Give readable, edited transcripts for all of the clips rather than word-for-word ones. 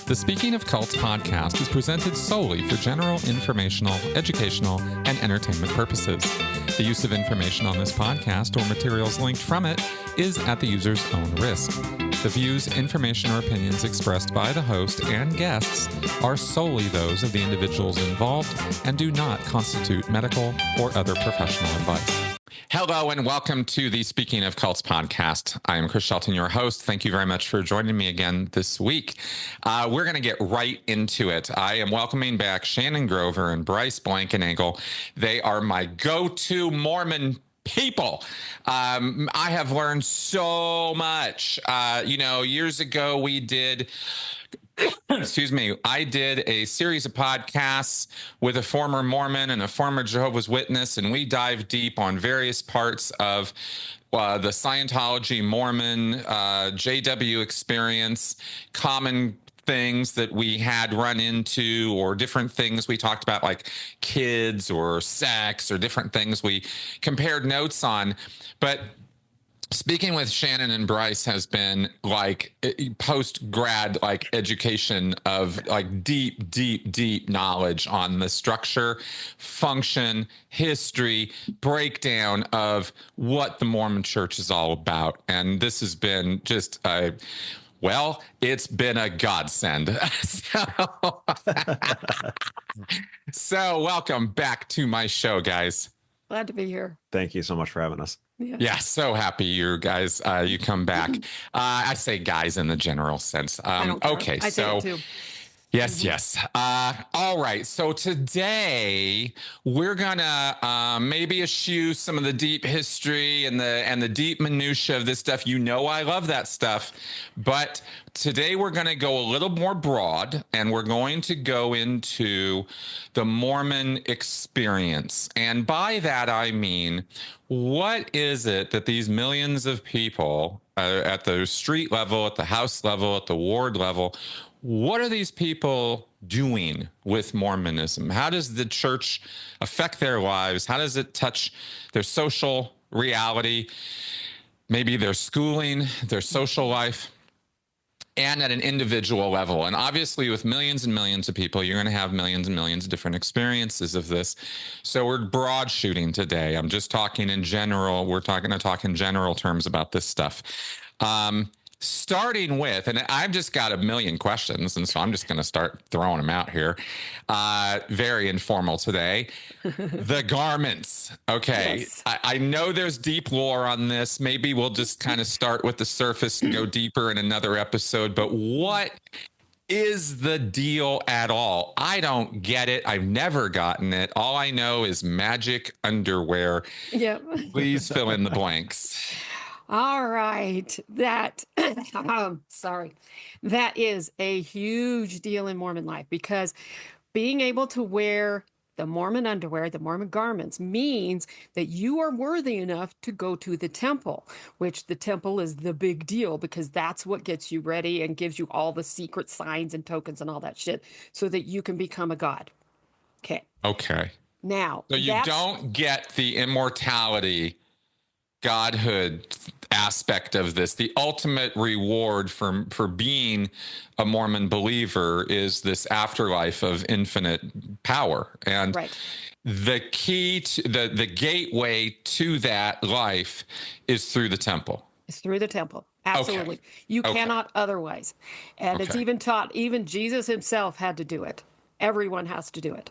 The Speaking of Cults podcast is presented solely for general informational, educational, and entertainment purposes. The use of information on this podcast or materials linked from it is at the user's own risk. The views, information, or opinions expressed by the host and guests are solely those of the individuals involved and do not constitute medical or other professional advice. Hello and welcome to the Speaking of Cults podcast. I am Chris Shelton, your host. Thank you very much for joining me again this week. We're going to get right into it. I am welcoming back Shannon Grover and Bryce Blankenangel. They are my go-to Mormon people. I have learned so much. Years ago we did... I did a series of podcasts with a former Mormon and a former Jehovah's Witness, and we dived deep on various parts of the Scientology, Mormon, JW experience, common things that we had run into, or different things we talked about, like kids or sex or different things we compared notes on. But speaking with Shannon and Bryce has been like post-grad education of deep knowledge on the structure, function, history, breakdown of what the Mormon Church is all about. And this has been just it's been a godsend. So welcome back to my show, guys. Glad to be here. Thank you so much for having us. Yeah, so happy you guys, you come back. I say guys in the general sense. Okay, I say it too. Yes. All right. So today we're gonna maybe eschew some of the deep history and the deep minutia of this stuff. You know, I love that stuff, but today we're going to go a little more broad, and we're going to go into the Mormon experience. And by that I mean, what is it that these millions of people at the street level, at the house level, at the ward level, what are these people doing with Mormonism? How does the church affect their lives? How does it touch their social reality, maybe their schooling, their social life, and at an individual level? And obviously with millions and millions of people, you're going to have millions and millions of different experiences of this. So we're broad shooting today. I'm just talking in general. We're going to talk in general terms about this stuff. Starting with, and I've just got a million questions, and so I'm just going to start throwing them out here. Very informal today. The garments. Okay. Yes. I know there's deep lore on this. Maybe we'll just kind of start with the surface and go deeper in another episode. But what is the deal at all? I don't get it. I've never gotten it. All I know is magic underwear. Yep. Please fill in the blanks. All right. That is a huge deal in Mormon life, because being able to wear the Mormon underwear, the Mormon garments, means that you are worthy enough to go to the temple, which the temple is the big deal, because that's what gets you ready and gives you all the secret signs and tokens and all that shit so that you can become a god. Okay. Now, so you don't get the immortality, godhood aspect of this. The ultimate reward for being a Mormon believer is this afterlife of infinite power. And the key to the gateway to that life is through the temple. It's through the temple. Absolutely. Okay. You cannot otherwise. And it's even taught, even Jesus himself had to do it. Everyone has to do it.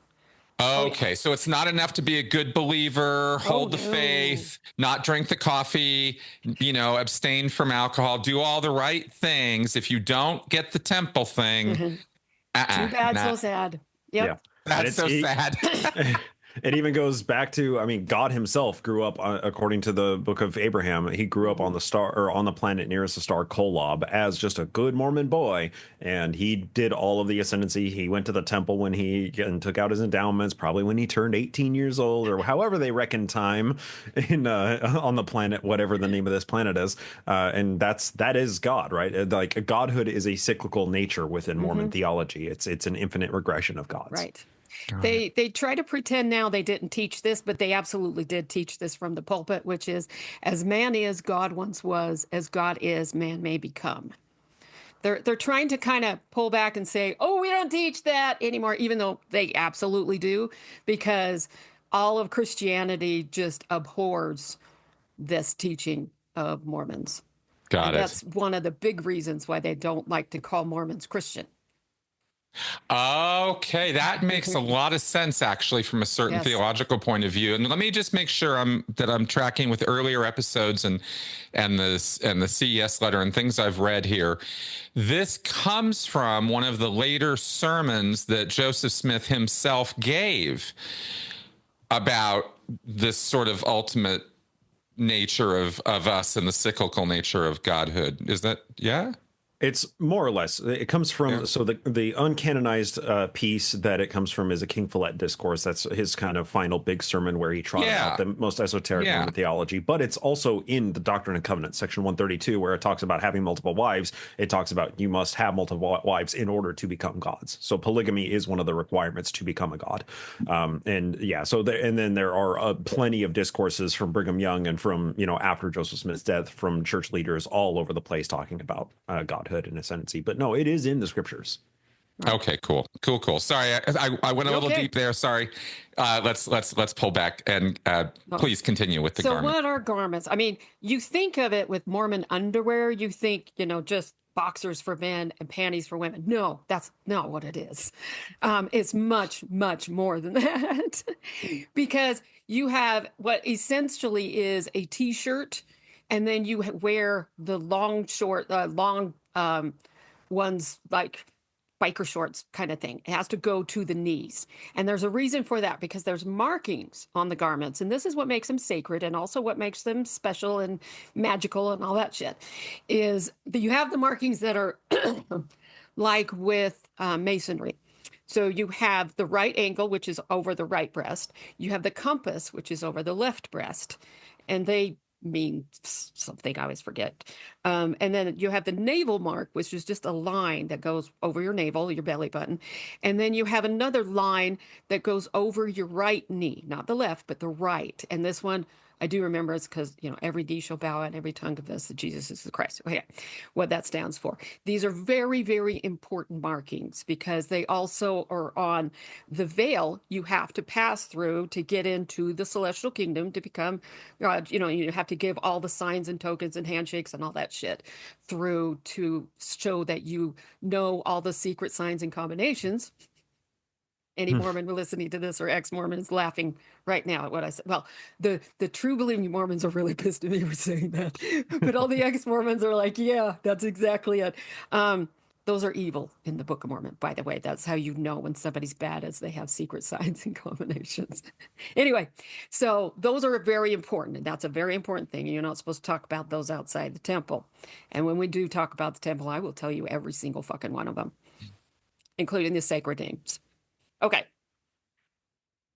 Okay, so it's not enough to be a good believer, hold the faith, not drink the coffee, abstain from alcohol, do all the right things. If you don't get the temple thing, too bad, so sad. Yep. Yeah. That's so sad. It even goes back to, God himself grew up, according to the book of Abraham, he grew up on the star, or on the planet nearest the star Kolob, as just a good Mormon boy. And he did all of the ascendancy. He went to the temple when he took out his endowments, probably when he turned 18 years old, or however they reckon time in on the planet, whatever the name of this planet is. And that is God, right? Like, godhood is a cyclical nature within Mormon theology. It's an infinite regression of gods. Right. They try to pretend now they didn't teach this, but they absolutely did teach this from the pulpit, which is, as man is, God once was; as God is, man may become. they're trying to kind of pull back and say, "Oh, we don't teach that anymore," even though they absolutely do, because all of Christianity just abhors this teaching of Mormons. And Got it. that's one of the big reasons why they don't like to call Mormons Christian. Okay, that makes a lot of sense actually from a certain Yes. theological point of view. And let me just make sure I'm tracking with earlier episodes and the CES letter and things I've read here. This comes from one of the later sermons that Joseph Smith himself gave about this sort of ultimate nature of us and the cyclical nature of godhood. Is that yeah? It's more or less. It comes from Yeah. so the uncanonized piece that it comes from is a King Follett discourse. That's his kind of final big sermon where he trotted out Yeah. the most esoteric Yeah. Mormon theology. But it's also in the Doctrine and Covenants, section 132, where it talks about having multiple wives. It talks about you must have multiple wives in order to become gods. So polygamy is one of the requirements to become a god. And yeah, so and then there are plenty of discourses from Brigham Young and from after Joseph Smith's death from church leaders all over the place talking about God and ascendancy. But no, it is in the scriptures. Right. Okay, cool. Sorry, I went a little Okay. deep there. Sorry. Let's pull back and No. please continue with the So garment. what are garments? I mean, you think of it with Mormon underwear, you think, just boxers for men and panties for women. No, that's not what it is. It's much, much more than that. Because you have what essentially is a t-shirt, and then you wear the long ones like biker shorts kind of thing. It has to go to the knees. And there's a reason for that because there's markings on the garments. And this is what makes them sacred and also what makes them special and magical and all that shit is that you have the markings that are like with masonry. So you have the right angle, which is over the right breast. You have the compass, which is over the left breast. And they mean something I always forget. And then you have the navel mark, which is just a line that goes over your navel, your belly button. And then you have another line that goes over your right knee, not the left, but the right. And this one I do remember is because, every knee shall bow and every tongue confess that Jesus is the Christ. Okay, what that stands for. These are very, very important markings because they also are on the veil you have to pass through to get into the celestial kingdom to become God. You have to give all the signs and tokens and handshakes and all that shit through to show that you know all the secret signs and combinations. Any Mormon listening to this or ex-Mormon is laughing right now at what I said. Well, the true believing Mormons are really pissed at me for saying that, but all the ex-Mormons are like, yeah, that's exactly it. Those are evil in the Book of Mormon, by the way. That's how you know when somebody's bad, as they have secret signs and combinations. Anyway, so those are very important, and that's a very important thing. You're not supposed to talk about those outside the temple. And when we do talk about the temple, I will tell you every single fucking one of them, including the sacred names. Okay.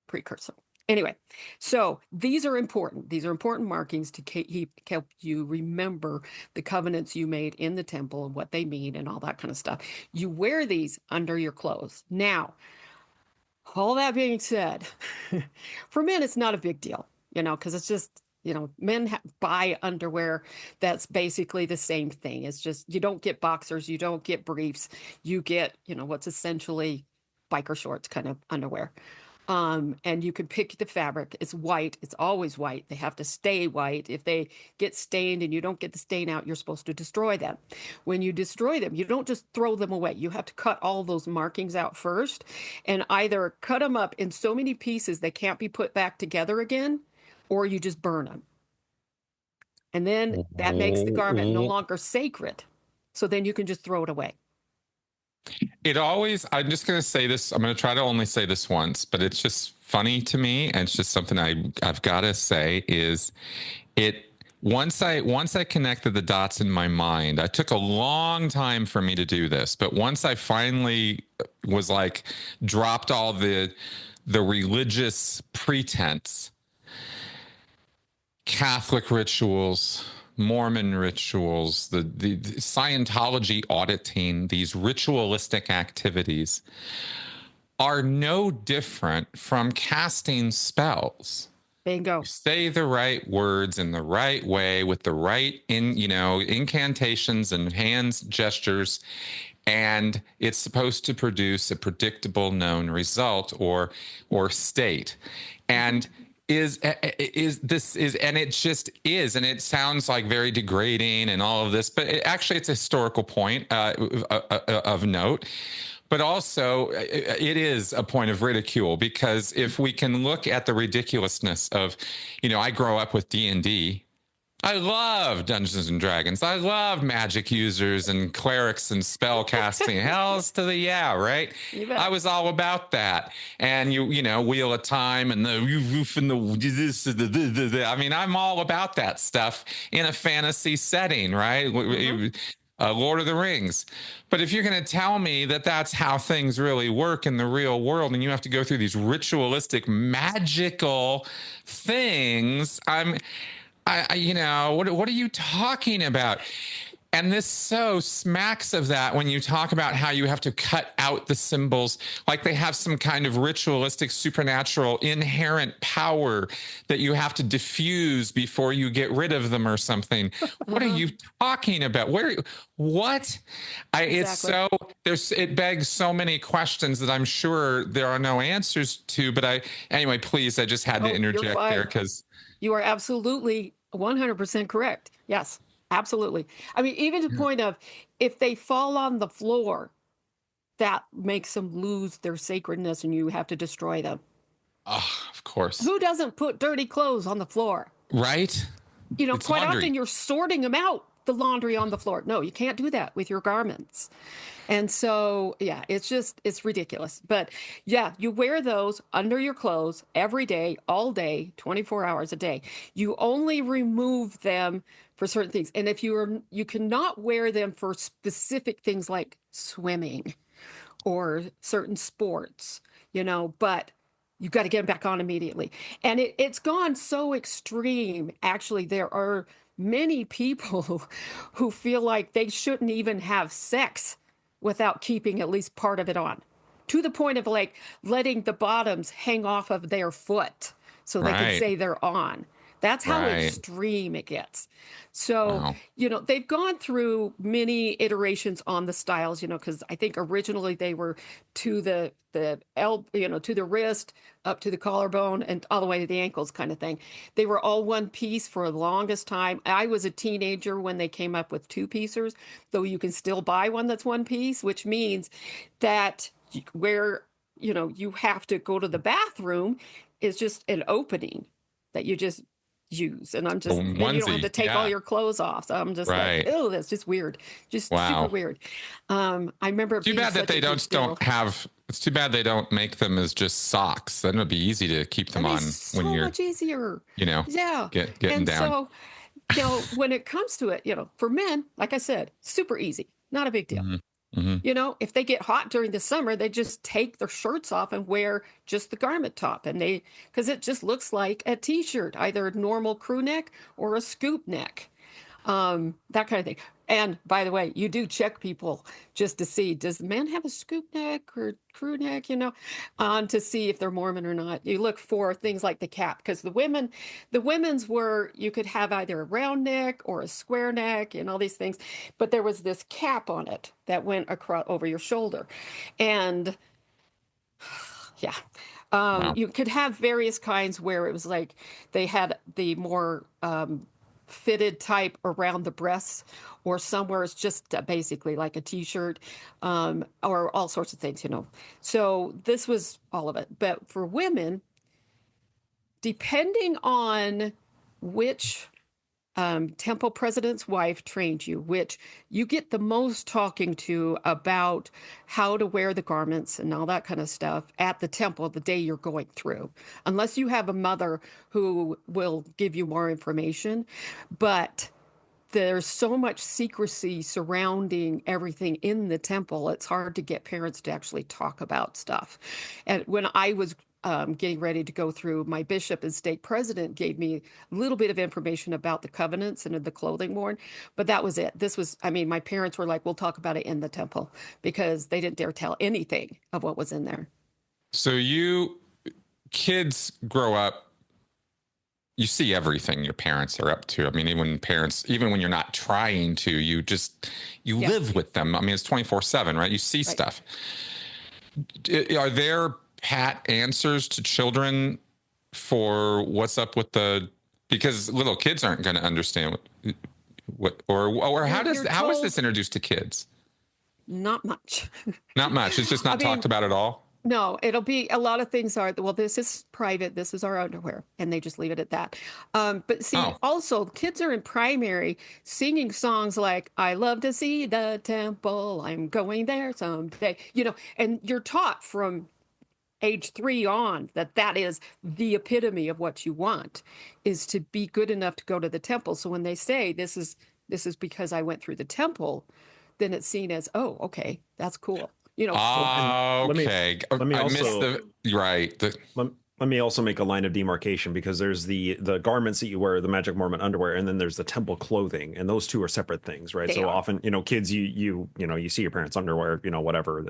Precursor. Anyway, so these are important. These are important markings to help you remember the covenants you made in the temple and what they mean and all that kind of stuff. You wear these under your clothes. Now, all that being said, for men, it's not a big deal, because it's just, men buy underwear that's basically the same thing. It's just, you don't get boxers, you don't get briefs, you get, what's essentially biker shorts kind of underwear. And you can pick the fabric. It's white. It's always white. They have to stay white. If they get stained and you don't get the stain out, you're supposed to destroy them. When you destroy them, you don't just throw them away. You have to cut all those markings out first and either cut them up in so many pieces they can't be put back together again, or you just burn them. And then that makes the garment no longer sacred. So then you can just throw it away. I'm just going to say this. I'm going to try to only say this once, but it's just funny to me. And it's just something I've got to say is once I connected the dots in my mind, it took a long time for me to do this, but once I finally was like, dropped all the religious pretense, Catholic rituals, Mormon rituals, the Scientology auditing, these ritualistic activities are no different from casting spells. Bingo. You say the right words in the right way with the right incantations and hands gestures, and it's supposed to produce a predictable known result or state. And and it just is, and it sounds like very degrading and all of this, but actually it's a historical point of note. But also, it is a point of ridicule, because if we can look at the ridiculousness of, I grow up with D&D. I love Dungeons and Dragons. I love magic users and clerics and spell casting. Hells to the yeah, right? You I bet. was all about that. And Wheel of Time and the roof and I mean, I'm all about that stuff in a fantasy setting, right? Lord of the Rings. But if you're going to tell me that that's how things really work in the real world, and you have to go through these ritualistic, magical things, what are you talking about? And this so smacks of that when you talk about how you have to cut out the symbols, like they have some kind of ritualistic, supernatural, inherent power that you have to diffuse before you get rid of them or something. What are Uh-huh. you talking about? What? It's Exactly. so it begs so many questions that I'm sure there are no answers to. But anyway, please, I just had to Oh, you're interject there fine. because. You are absolutely 100% correct. Yes, absolutely. I mean, even to the point of if they fall on the floor, that makes them lose their sacredness and you have to destroy them. Oh, of course. Who doesn't put dirty clothes on the floor? Right? It's Quite laundry. often you're sorting them out, the laundry on the floor. No, you can't do that with your garments. And so, yeah, it's ridiculous. But yeah, you wear those under your clothes every day, all day, 24 hours a day. You only remove them for certain things. And if you cannot wear them for specific things like swimming or certain sports, but you got to get them back on immediately. And it's gone so extreme. Actually, there are many people who feel like they shouldn't even have sex without keeping at least part of it on, to the point of like letting the bottoms hang off of their foot so they can Right. say they're on. That's how Right. extreme it gets. So, Wow. they've gone through many iterations on the styles, because I think originally they were to to the wrist, up to the collarbone, and all the way to the ankles kind of thing. They were all one piece for the longest time. I was a teenager when they came up with two piecers, though you can still buy one that's one piece, which means that where, you have to go to the bathroom is just an opening that you just use. And A then you don't have to onesie. take all Yeah. your clothes off. So I'm just like, Right. oh, that's just weird. Just super Wow. weird. I remember it Too being bad that such a they big deal. don't have. It's too bad they don't make them as just socks. Then it'd be easy to keep them That'd be on when so you're, much easier. you know, Yeah. getting And down. so, when it comes to it, for men, like I said, super easy, not a big deal. Hmm. Hmm. If they get hot during the summer, they just take their shirts off and wear just the garment top. Because it just looks like a t shirt, either a normal crew neck or a scoop neck, that kind of thing. And by the way, you do check people just to see, does the man have a scoop neck or crew neck, to see if they're Mormon or not. You look for things like the cap, because the women's were, you could have either a round neck or a square neck and all these things, but there was this cap on it that went across over your shoulder. And yeah, Wow. you could have various kinds where it was like they had the more fitted type around the breasts, or somewhere it's just basically like a t-shirt, or all sorts of things. So this was all of it. But for women, depending on which temple president's wife trained you, which you get the most talking to about how to wear the garments and all that kind of stuff at the temple the day you're going through, unless you have a mother who will give you more information. But there's so much secrecy surrounding everything in the temple, it's hard to get parents to actually talk about stuff. And when I was getting ready to go through, my bishop and stake president gave me a little bit of information about the covenants and the clothing worn, but that was it. I mean, my parents were like, we'll talk about it in the temple, because they didn't dare tell anything of what was in there. So kids grow up you see everything your parents are up to. I mean, even when you're not trying to, you Yeah. live with them. I mean, it's 24/7, right? You see Right. stuff. Are there pat answers to children for what's up with because little kids aren't going to understand or how is this introduced to kids? Not much. Not much. It's just I not talked mean, about at all. no, it'll be a lot of things are, well, this is private, this is our underwear, and they just leave it at that. But see, Oh, also, kids are in primary singing songs like, I love to see the temple, I'm going there someday, and you're taught from age 3 on that is the epitome of what you want, is to be good enough to go to the temple. So when they say this is because I went through the temple, then it's seen as, oh, okay, that's cool. Well, and okay. let me I missed also right. let, let me also make a line of demarcation, because there's the garments that you wear, the Magic Mormon underwear, and then there's the temple clothing, and those two are separate things, right? They So are. often, kids, you see your parents' underwear, whatever.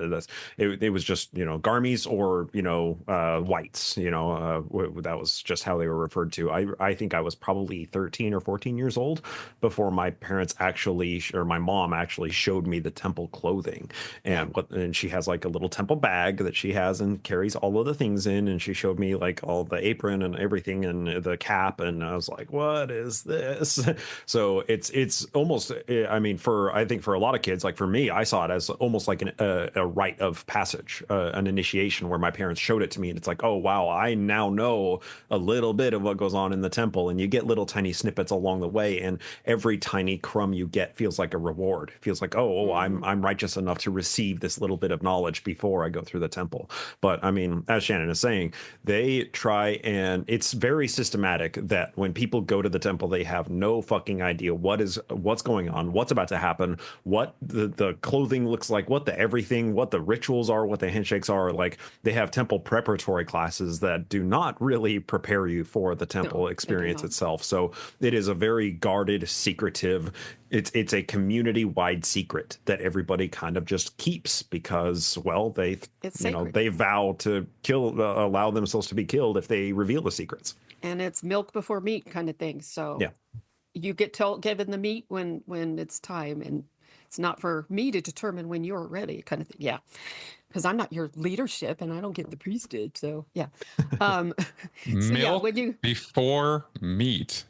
It was just garmies or whites, that was just how they were referred to. I think I was probably 13 or 14 years old before my parents actually, or my mom actually showed me the temple clothing, and she has like a little temple bag that she has and carries all of the things in, and she showed me like all the apron and everything and the cap, and I was like, what is this? So it's almost, I mean, I think for a lot of kids, like for me, I saw it as almost like a rite of passage, an initiation, where my parents showed it to me, and it's like, oh wow, I now know a little bit of what goes on in the temple. And you get little tiny snippets along the way, and every tiny crumb you get feels like a reward. It feels like, oh, I'm righteous enough to receive this little bit of knowledge before I go through the temple. But I mean, as Shannon is saying, they try, and it's very systematic that when people go to the temple, they have no fucking idea what's going on, what's about to happen, what the clothing looks like, what the everything, what the rituals are, what the handshakes are. Like, they have temple preparatory classes that do not really prepare you for the temple No, they do experience not. itself. So it is a very guarded, secretive, it's a community-wide secret that everybody kind of just keeps, because, well, It's sacred. they vow to allow themselves to be killed if they reveal the secrets. And it's milk before meat kind of thing. So Yeah. you get given the meat when it's time, and it's not for me to determine when you're ready, kind of thing. Yeah, because I'm not your leadership, and I don't get the priesthood. So yeah, um, so yeah, when Milk you before meat.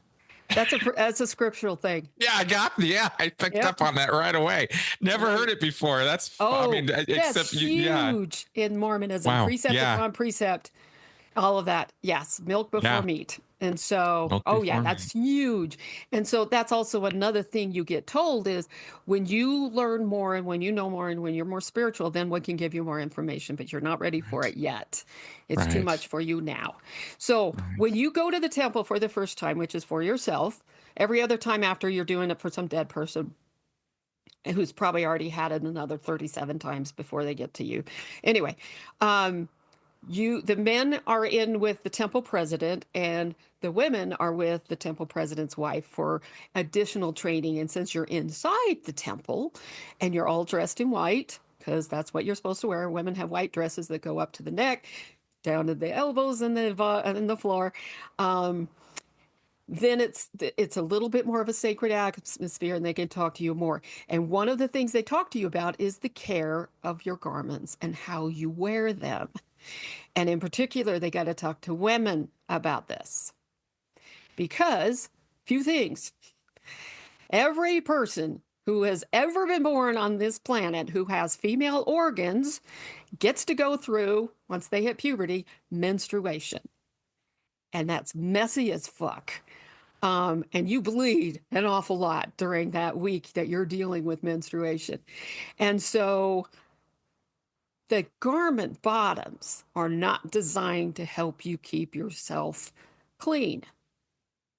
that's a scriptural thing. I picked Yep. up on that right away. Never Right. heard it before. I Oh, mean, that's except you, yeah. huge in Mormonism. Wow. Precept Yeah. upon precept, all of that. Yes, milk before Yeah. meat. And so, Milk oh yeah, before that's meat. huge. And so that's also another thing you get told is, when you learn more and when you know more and when you're more spiritual, then we can give you more information, but you're not ready for Right. it yet. It's too Right. much for you now. So when Right. you go to the temple for the first time, which is for yourself, every other time after, you're doing it for some dead person who's probably already had it another 37 times before they get to you. Anyway, the men are in with the temple president, and the women are with the temple president's wife for additional training. And since you're inside the temple and you're all dressed in white, because that's what you're supposed to wear, women have white dresses that go up to the neck, down to the elbows and the floor. Then it's a little bit more of a sacred atmosphere, and they can talk to you more. And one of the things they talk to you about is the care of your garments and how you wear them. And in particular, they got to talk to women about this, because few things. Every person who has ever been born on this planet who has female organs gets to go through, once they hit puberty, menstruation. And that's messy as fuck. And you bleed an awful lot during that week that you're dealing with menstruation. And so the garment bottoms are not designed to help you keep yourself clean.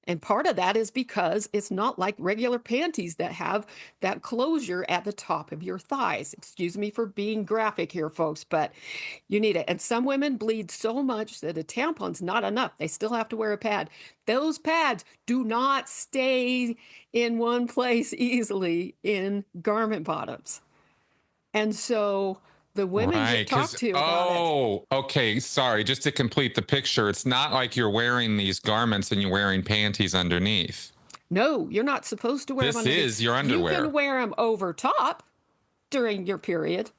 And part of that is because it's not like regular panties that have that closure at the top of your thighs. Excuse me for being graphic here, folks, but you need it. And some women bleed so much that a tampon's not enough. They still have to wear a pad. Those pads do not stay in one place easily in garment bottoms. And so The women get talked to about it. Oh, okay. Sorry. Just to complete the picture, it's not like you're wearing these garments and you're wearing panties underneath. No, you're not supposed to wear them This underneath. is your You underwear. can wear them over top during your period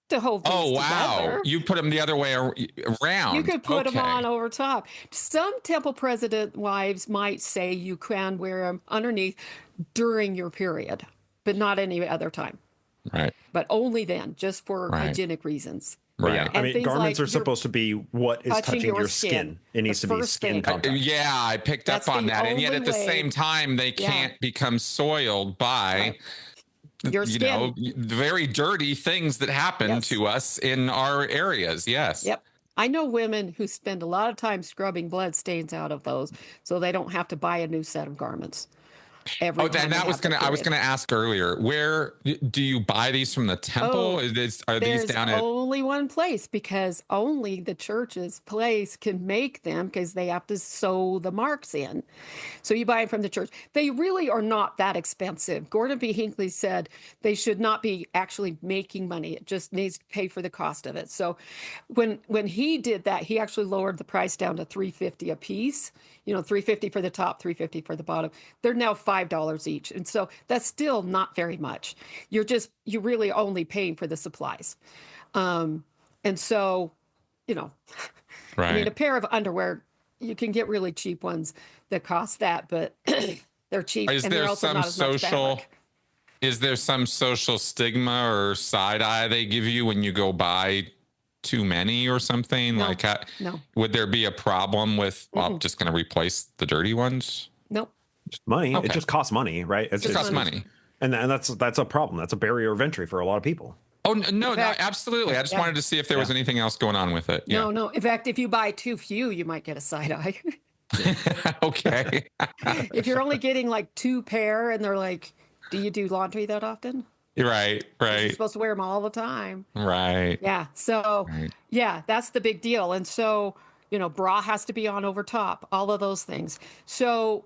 to hold things Oh, wow. together. You put them the other way around. You could put them Okay. on over top. Some temple president wives might say you can wear them underneath during your period, but not any other time. Right. But only then, just for Right. hygienic reasons. But Right. yeah, I And mean, things garments like are supposed to be what is touching your skin. It needs to be first skin thing. contact. Yeah, I picked That's up on the that. And yet only at the way- same time, they Yeah. can't become soiled by, your you skin. know, very dirty things that happen Yes. to us in our areas. Yes. Yep. I know women who spend a lot of time scrubbing blood stains out of those so they don't have to buy a new set of garments. Every Oh, time and they that was have their gonna. I was period. gonna ask earlier. Where do you buy these from? The temple? Oh, Are these There's down at? only one place because only the church's place can make them because they have to sew the marks in. So you buy them from the church. They really are not that expensive. Gordon B. Hinckley said they should not be actually making money. It just needs to pay for the cost of it. So when he did that, he actually lowered the price down to $3.50 a piece. You know, $3.50 for the top, $3.50 for the bottom. They're now $5 each. And so that's still not very much. You're really only paying for the supplies. And so, you know, I mean, a Right. pair of underwear, you can get really cheap ones that cost that, but they're cheap Is and they're there also some not as much social? fabric. Is there some social stigma or side eye they give you when you go buy too many or something? No, Like, no, would there be a problem with? Well, I'm just going to replace the dirty ones. nope. Just money. Okay. It just costs money, right? It costs money. And that's a problem. That's a barrier of entry for a lot of people. Oh no, In fact, absolutely. I just yeah. wanted to see if there was anything else going on with it. No, no. In fact, if you buy too few, you might get a side eye. Yeah. Okay. If you're only getting like 2 pair and they're like, do you do laundry that often? Right. You're Right. supposed to wear them all the time. Right. Yeah. So, Right. yeah, that's the big deal. And so, you know, bra has to be on over top, all of those things. So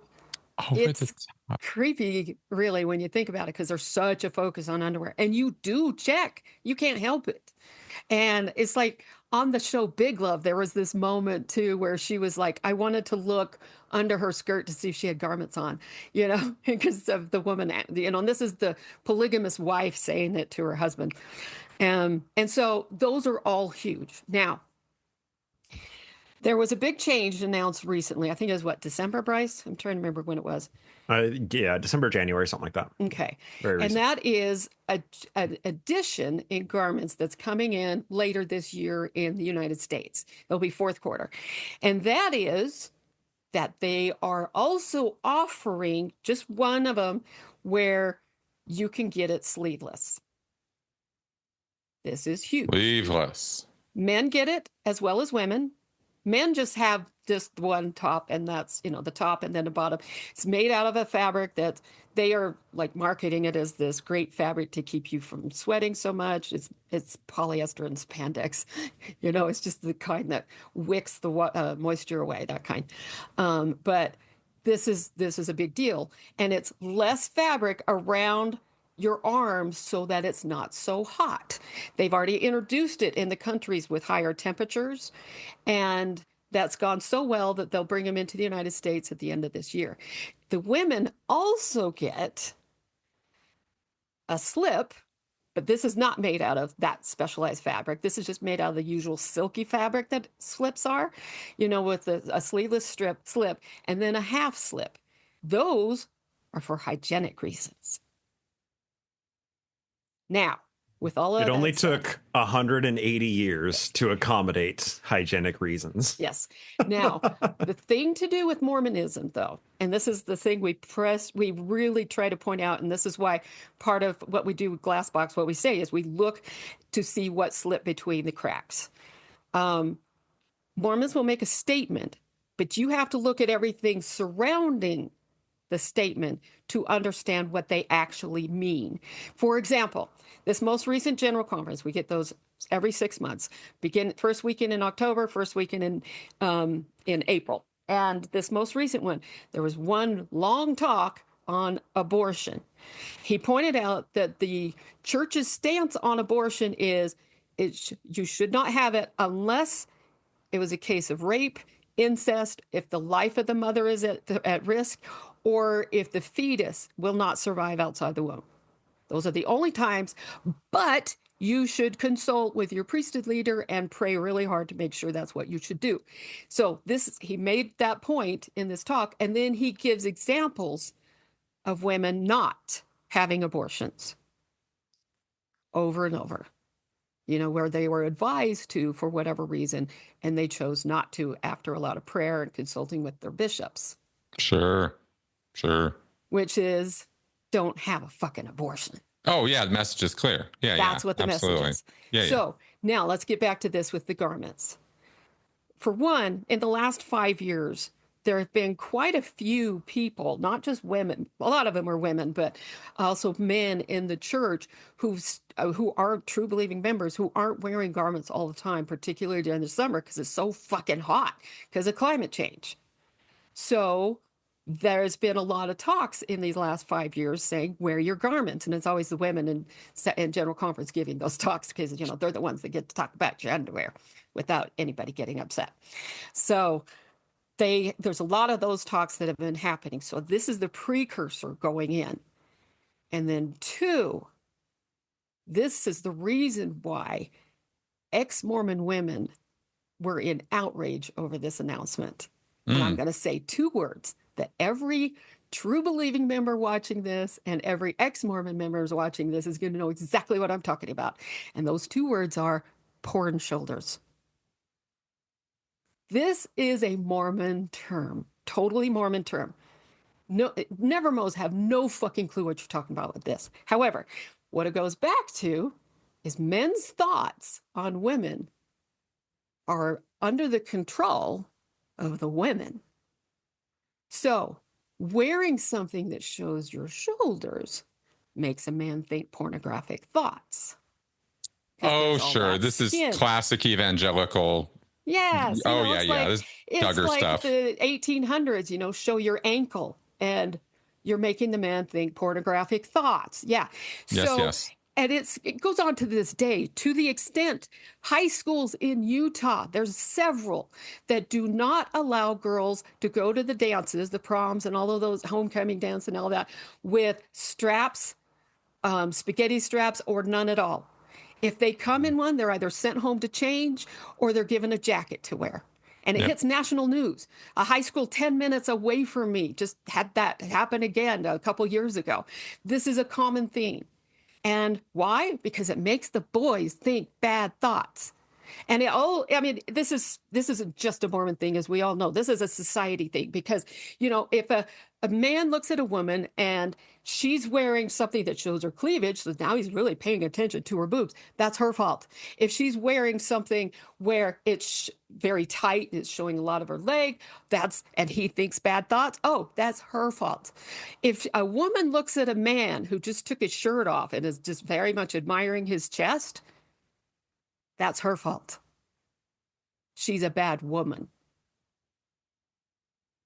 Over it's the top. creepy, really, when you think about it, because there's such a focus on underwear. And you do check, you can't help it. And it's like on the show Big Love, there was this moment too where she was like, I wanted to look under her skirt to see if she had garments on, you know, because of the woman, you know, and this is the polygamous wife saying it to her husband. And so those are all huge. Now, there was a big change announced recently. I think it was what, December, Bryce? I'm trying to remember when it was. Yeah, December, January, something like that. Okay. Very And recent. that is an addition in garments that's coming in later this year in the United States. It'll be fourth quarter. And that is that they are also offering just one of them where you can get it sleeveless. This is huge. Sleeveless. Men get it as well as women. Men just have just one top, and that's, you know, the top and then the bottom. It's made out of a fabric that they are like marketing it as this great fabric to keep you from sweating so much. It's polyester and spandex. You know, it's just the kind that wicks the moisture away, that kind. But this is a big deal, and it's less fabric around your arms so that it's not so hot. They've already introduced it in the countries with higher temperatures, and that's gone so well that they'll bring them into the United States at the end of this year. The women also get a slip, but this is not made out of that specialized fabric. This is just made out of the usual silky fabric that slips are, you know, with a sleeveless slip and then a half slip. Those are for hygienic reasons. Now, with all of It that only stuff- took 180 years to accommodate hygienic reasons. Yes. Now, the thing to do with Mormonism, though, and this is the thing we really try to point out, and this is why part of what we do with Glassbox, what we say is we look to see what slipped between the cracks. Mormons will make a statement, but you have to look at everything surrounding the statement to understand what they actually mean. For example, this most recent general conference, we get those every 6 months, begin first weekend in October, first weekend in April. And this most recent one, there was one long talk on abortion. He pointed out that the church's stance on abortion is you should not have it unless it was a case of rape, incest, if the life of the mother is at risk, or if the fetus will not survive outside the womb. Those are the only times, but you should consult with your priesthood leader and pray really hard to make sure that's what you should do. So he made that point in this talk, and then he gives examples of women not having abortions over and over, where they were advised to for whatever reason, and they chose not to after a lot of prayer and consulting with their bishops. Sure. Which is, don't have a fucking abortion. Oh, yeah, the message is clear. Yeah, That's what the absolutely. message is. Yeah, so now let's get back to this with the garments. For one, in the last 5 years, there have been quite a few people, not just women, a lot of them are women, but also men in the church who are true believing members who aren't wearing garments all the time, particularly during the summer because it's so fucking hot because of climate change. So there's been a lot of talks in these last 5 years saying, wear your garments. And it's always the women in general conference giving those talks because, they're the ones that get to talk about your underwear without anybody getting upset. So there's a lot of those talks that have been happening. So this is the precursor going in. And then 2, this is the reason why ex-Mormon women were in outrage over this announcement. And I'm going to say 2 words that every true believing member watching this and every ex-Mormon member watching this is going to know exactly what I'm talking about. And those 2 words are porn shoulders. This is a Mormon term, totally Mormon term. No, Nevermos have no fucking clue what you're talking about with this. However, what it goes back to is men's thoughts on women are under the control of the women. So wearing something that shows your shoulders makes a man think pornographic thoughts. Oh, sure. This is classic evangelical. Yes. This Duggar like stuff. The 1800s, show your ankle and you're making the man think pornographic thoughts. Yeah. Yes. And it goes on to this day, to the extent high schools in Utah, there's several that do not allow girls to go to the dances, the proms and all of those homecoming dance and all that with straps, spaghetti straps, or none at all. If they come in one, they're either sent home to change or they're given a jacket to wear. And it hits national news. A high school 10 minutes away from me just had that happen again a couple years ago. This is a common theme. And why? Because it makes the boys think bad thoughts. And this isn't just a Mormon thing, as we all know. This is a society thing because, if a man looks at a woman and she's wearing something that shows her cleavage, so now he's really paying attention to her boobs, that's her fault. If she's wearing something where it's very tight, it's showing a lot of her leg, and he thinks bad thoughts, that's her fault. If a woman looks at a man who just took his shirt off and is just very much admiring his chest, that's her fault. She's a bad woman.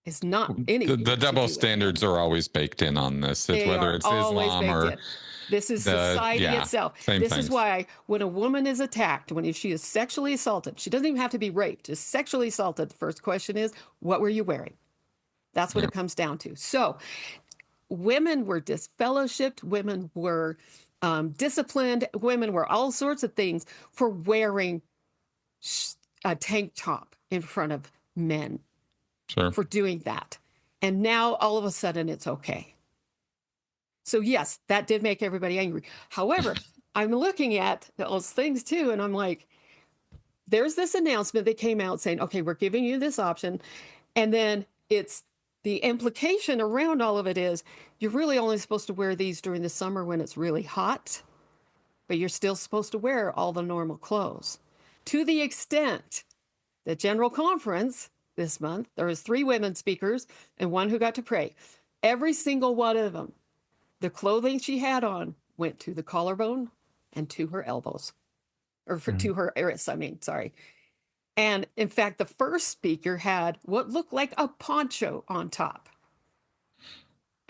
It's not anything. The double standards are always baked in on this, whether it's Islam or. This is society itself. This is why when a woman is attacked, when she is sexually assaulted, she doesn't even have to be raped, just sexually assaulted. The first question is, what were you wearing? That's what it comes down to. So women were disfellowshipped, women were disciplined, women were all sorts of things for wearing a tank top in front of men. Sure. For doing that. And now all of a sudden it's okay. So yes, that did make everybody angry. However, I'm looking at those things too, and I'm like, there's this announcement that came out saying, okay, we're giving you this option. And then it's the implication around all of it is you're really only supposed to wear these during the summer when it's really hot, but you're still supposed to wear all the normal clothes. To the extent that General Conference this month, there was 3 women speakers and 1 who got to pray. Every single one of them, the clothing she had on went to the collarbone and to her elbows, to her wrists, sorry. And in fact, the first speaker had what looked like a poncho on top.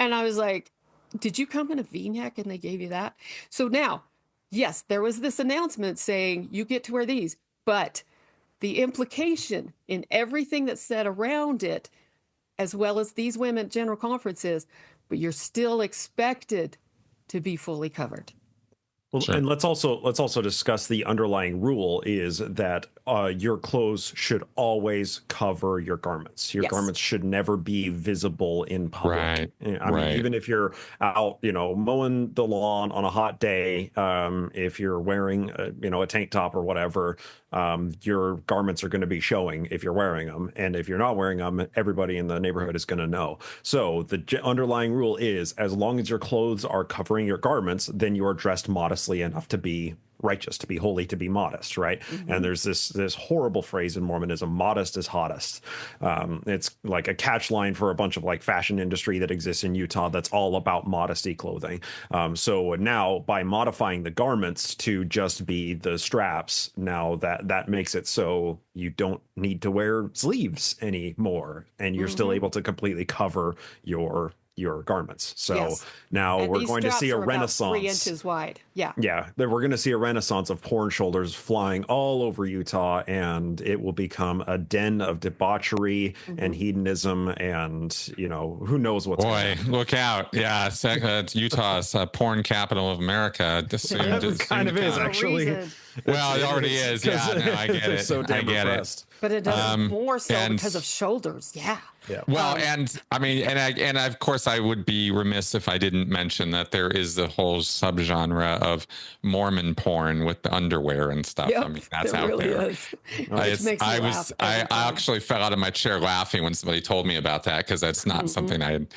And I was like, did you come in a V-neck and they gave you that? So now, yes, there was this announcement saying you get to wear these, but the implication in everything that's said around it, as well as these women general conferences, but you're still expected to be fully covered. Well, Sure. and let's also discuss the underlying rule is that your clothes should always cover your garments. Your Yes. garments should never be visible in public. Right. I mean, even if you're out, mowing the lawn on a hot day, if you're wearing, a tank top or whatever, your garments are going to be showing if you're wearing them, and if you're not wearing them, everybody in the neighborhood is going to know. So the underlying rule is, as long as your clothes are covering your garments, then you are dressed modestly enough to be righteous, to be holy, to be modest, right? And there's this horrible phrase in Mormonism: modest is hottest. It's like a catch line for a bunch of like fashion industry that exists in Utah that's all about modesty clothing. So now, by modifying the garments to just be the straps, now that makes it so you don't need to wear sleeves anymore, and you're still able to completely cover your garments. So Yes. now And we're these going to see a straps are about renaissance. 3 inches wide. Yeah. Yeah, we're going to see a renaissance of porn shoulders flying all over Utah, and it will become a den of debauchery and hedonism, and who knows what's going to Boy, happen. look out. Yeah, Utah's porn capital of America. It kind of is, actually. Well, it already is. Yeah, no, I get They're it. so damn I get repressed. But it does more so and- because of shoulders. Yeah. Yeah. Well, and I mean, and of course, I would be remiss if I didn't mention that there is the whole subgenre of Mormon porn with the underwear and stuff. Yep, I mean, that's there out really there. is. Which makes me laugh every I time. actually fell out of my chair laughing when somebody told me about that, because that's not something I had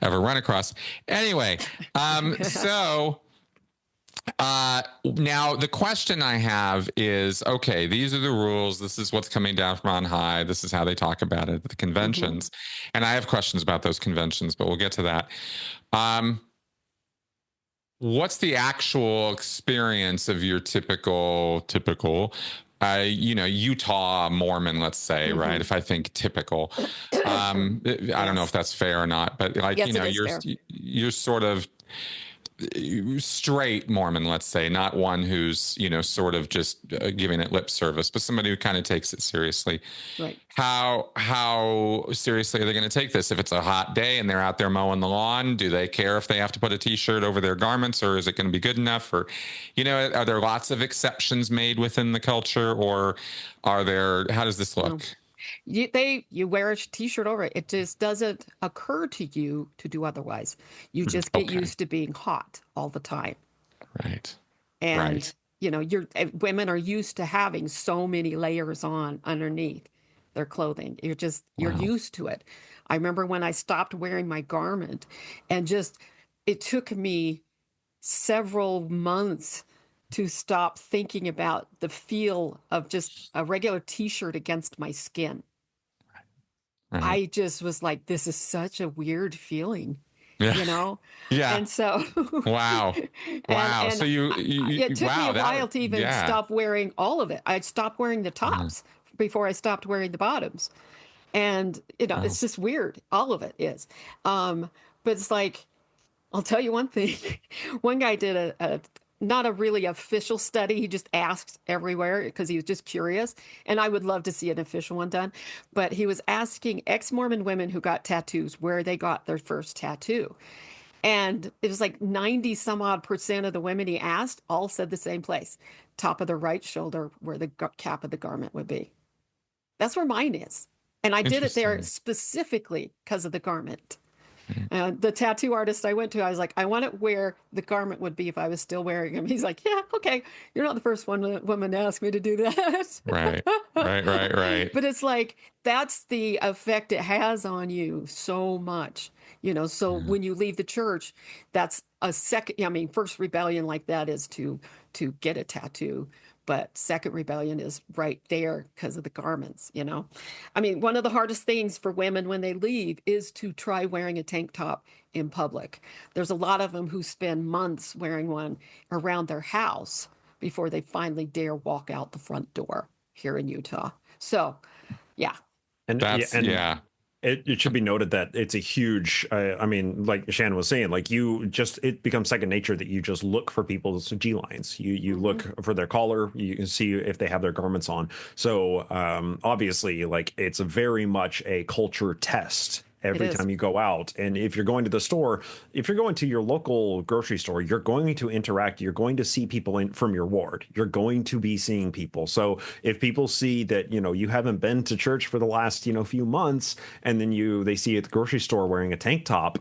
ever run across. Anyway, so now the question I have is, okay, these are the rules. This is what's coming down from on high. This is how they talk about it at the conventions. And I have questions about those conventions, but we'll get to that. What's the actual experience of your typical Utah Mormon, let's say, right? If I think typical, I don't know if that's fair or not, but like, Yes, you're sort of straight Mormon, let's say, not one who's, sort of just giving it lip service, but somebody who kind of takes it seriously. Right. How seriously are they going to take this? If it's a hot day and they're out there mowing the lawn, do they care if they have to put a t-shirt over their garments, or is it going to be good enough? Or, are there lots of exceptions made within the culture, or how does this look? No. You wear a t-shirt over it. It just doesn't occur to you to do otherwise. You just get used to being hot all the time. Right. And women are used to having so many layers on underneath their clothing. You're used to it. I remember when I stopped wearing my garment, and it took me several months to stop thinking about the feel of just a regular t-shirt against my skin. I just was like, this is such a weird feeling, Yeah. And so, wow. Wow. And so it took me a while to even yeah. stop wearing all of it. I stopped wearing the tops before I stopped wearing the bottoms. And, it's just weird. All of it is. But it's like, I'll tell you one thing. One guy did not a really official study. He just asked everywhere because he was just curious. And I would love to see an official one done. But he was asking ex-Mormon women who got tattoos where they got their first tattoo. And it was like 90 some odd % of the women he asked all said the same place: top of the right shoulder, where the cap of the garment would be. That's where mine is. And I did it there specifically because of the garment. The tattoo artist I went to, I was like, I want it where the garment would be if I was still wearing them. He's like, yeah, okay. You're not the first woman to ask me to do that. Right. But it's like, that's the effect it has on you so much. So when you leave the church, that's a second, first rebellion like that is to get a tattoo. But second rebellion is right there because of the garments, one of the hardest things for women when they leave is to try wearing a tank top in public. There's a lot of them who spend months wearing one around their house before they finally dare walk out the front door here in Utah. So, yeah. Yeah. It should be noted that it's a huge, I mean, like Shannon was saying, like it becomes second nature that you just look for people's G lines. You look for their collar, you can see if they have their garments on. So obviously, like it's very much a culture test every is. time you go out. And if you're going to the store, if you're going to your local grocery store, you're going to interact. You're going to see people from your ward. You're going to be seeing people. So if people see that, you haven't been to church for the last, few months, and then they see you at the grocery store wearing a tank top,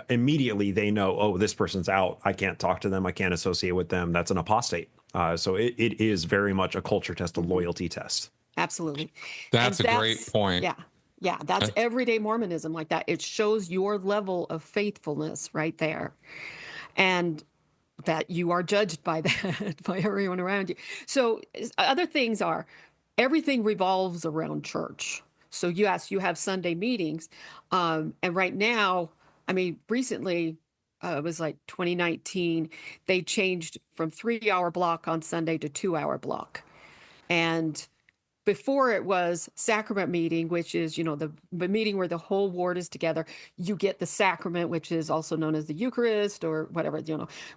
immediately they know, oh, this person's out. I can't talk to them. I can't associate with them. That's an apostate. So it is very much a culture test, a loyalty test. Absolutely. That's a great point. Yeah. Yeah. That's everyday Mormonism like that. It shows your level of faithfulness right there. And that you are judged by that, by everyone around you. So other things are everything revolves around church. So yes, you have Sunday meetings. And right now, I mean, recently, it was like 2019, they changed from 3 hour block on Sunday to 2 hour block. And before it was sacrament meeting, which is, the meeting where the whole ward is together. You get the sacrament, which is also known as the Eucharist or whatever,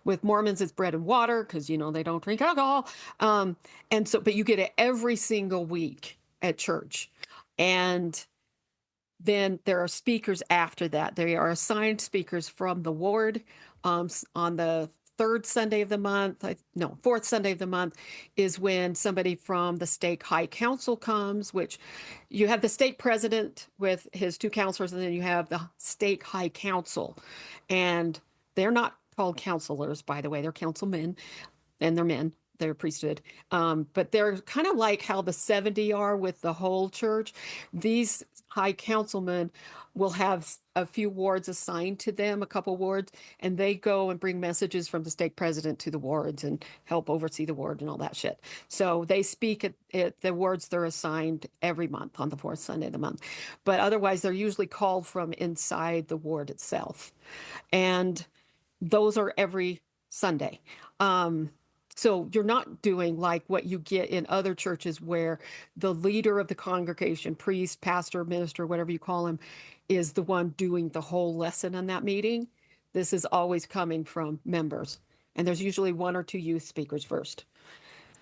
with Mormons, it's bread and water because, they don't drink alcohol. But you get it every single week at church. And then there are speakers after that. There are assigned speakers from the ward on the fourth Sunday of the month is when somebody from the stake high council comes, which you have the stake president with his two counselors, and then you have the stake high council. And they're not called counselors, by the way, they're councilmen, and they're men. They're priesthood. But they're kind of like how the 70 are with the whole church. These high councilmen will have a few wards assigned to them, a couple wards, and they go and bring messages from the stake president to the wards and help oversee the ward and all that shit. So they speak at the wards they're assigned every month on the fourth Sunday of the month. But otherwise, they're usually called from inside the ward itself. And those are every Sunday. So you're not doing like what you get in other churches where the leader of the congregation, priest, pastor, minister, whatever you call him, is the one doing the whole lesson in that meeting. This is always coming from members. And there's usually one or two youth speakers first.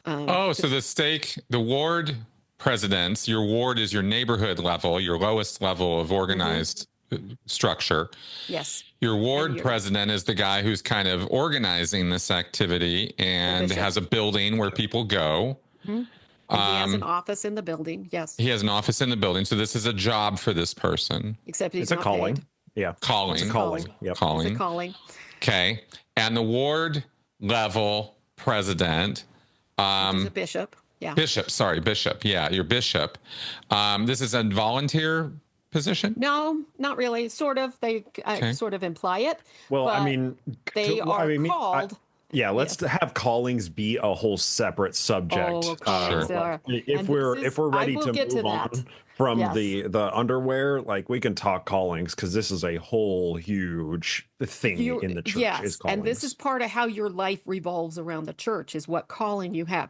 So the ward presidents, your ward is your neighborhood level, your lowest level of organized structure. Yes. Your ward president is the guy who's kind of organizing this activity and has a building where people go. And he has an office in the building. Yes. He has an office in the building. So this is a job for this person. Except he's it's a not calling. paid. Yeah. Calling. It's a calling. Yep. Calling. It's a calling. Okay. And the ward level president. He's a bishop. Yeah. Bishop. Yeah, your bishop. This is a volunteer position? No, not really. Sort of. They sort of imply it. Well, I but mean, they are called. Let's have callings be a whole separate subject. If we're ready to move on from the underwear, like we can talk callings because this is a whole huge thing in the church. Yes, and this is part of how your life revolves around the church is what calling you have.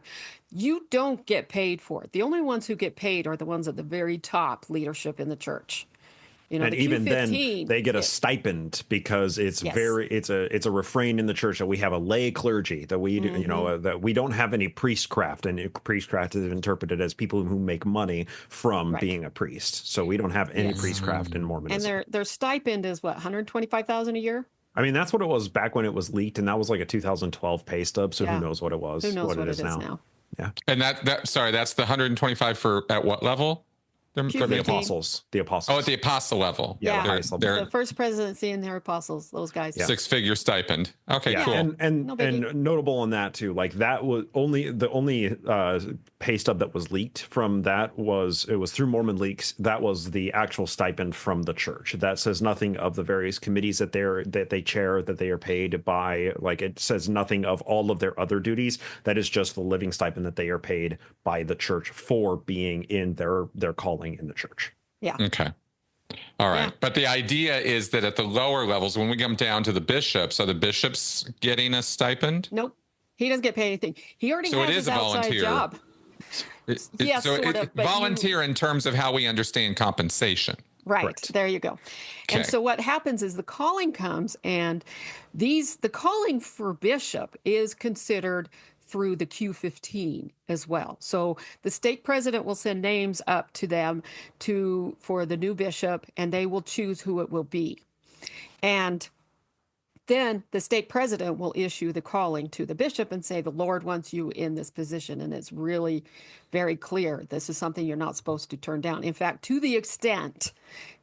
You don't get paid for it. The only ones who get paid are the ones at the very top leadership in the church. And even then they get a stipend because it's a refrain in the church that we have a lay clergy, that we that we don't have any priestcraft, and priestcraft is interpreted as people who make money from being a priest. So we don't have any priestcraft in Mormonism. And their stipend is what, $125,000 a year? I mean, that's what it was back when it was leaked, and that was like a 2012 pay stub. So who knows what it was? Who knows what it is now? Yeah. And that's the 125 for at what level? The apostles. Oh, at the apostle level. Yeah. The first presidency and their apostles, those guys. Yeah. 6-figure stipend. Okay, cool. And notable on that too, like that was the only pay stub that was leaked from that was through Mormon Leaks. That was the actual stipend from the church. That says nothing of the various committees that they chair, that they are paid by. Like it says nothing of all of their other duties. That is just the living stipend that they are paid by the church for being in their calling in the church. Yeah. Okay. All right. Yeah. But the idea is that at the lower levels, when we come down to the bishops, are the bishops getting a stipend? Nope. He doesn't get paid anything. He already has his outside job. Volunteer in terms of how we understand compensation. Right. Correct. There you go. And Okay. so what happens is the calling comes, and the calling for bishop is considered through the Q15 as well. So the stake president will send names up to them for the new bishop, and they will choose who it will be. And then the stake president will issue the calling to the bishop and say, the Lord wants you in this position. And it's really very clear. This is something you're not supposed to turn down. In fact, to the extent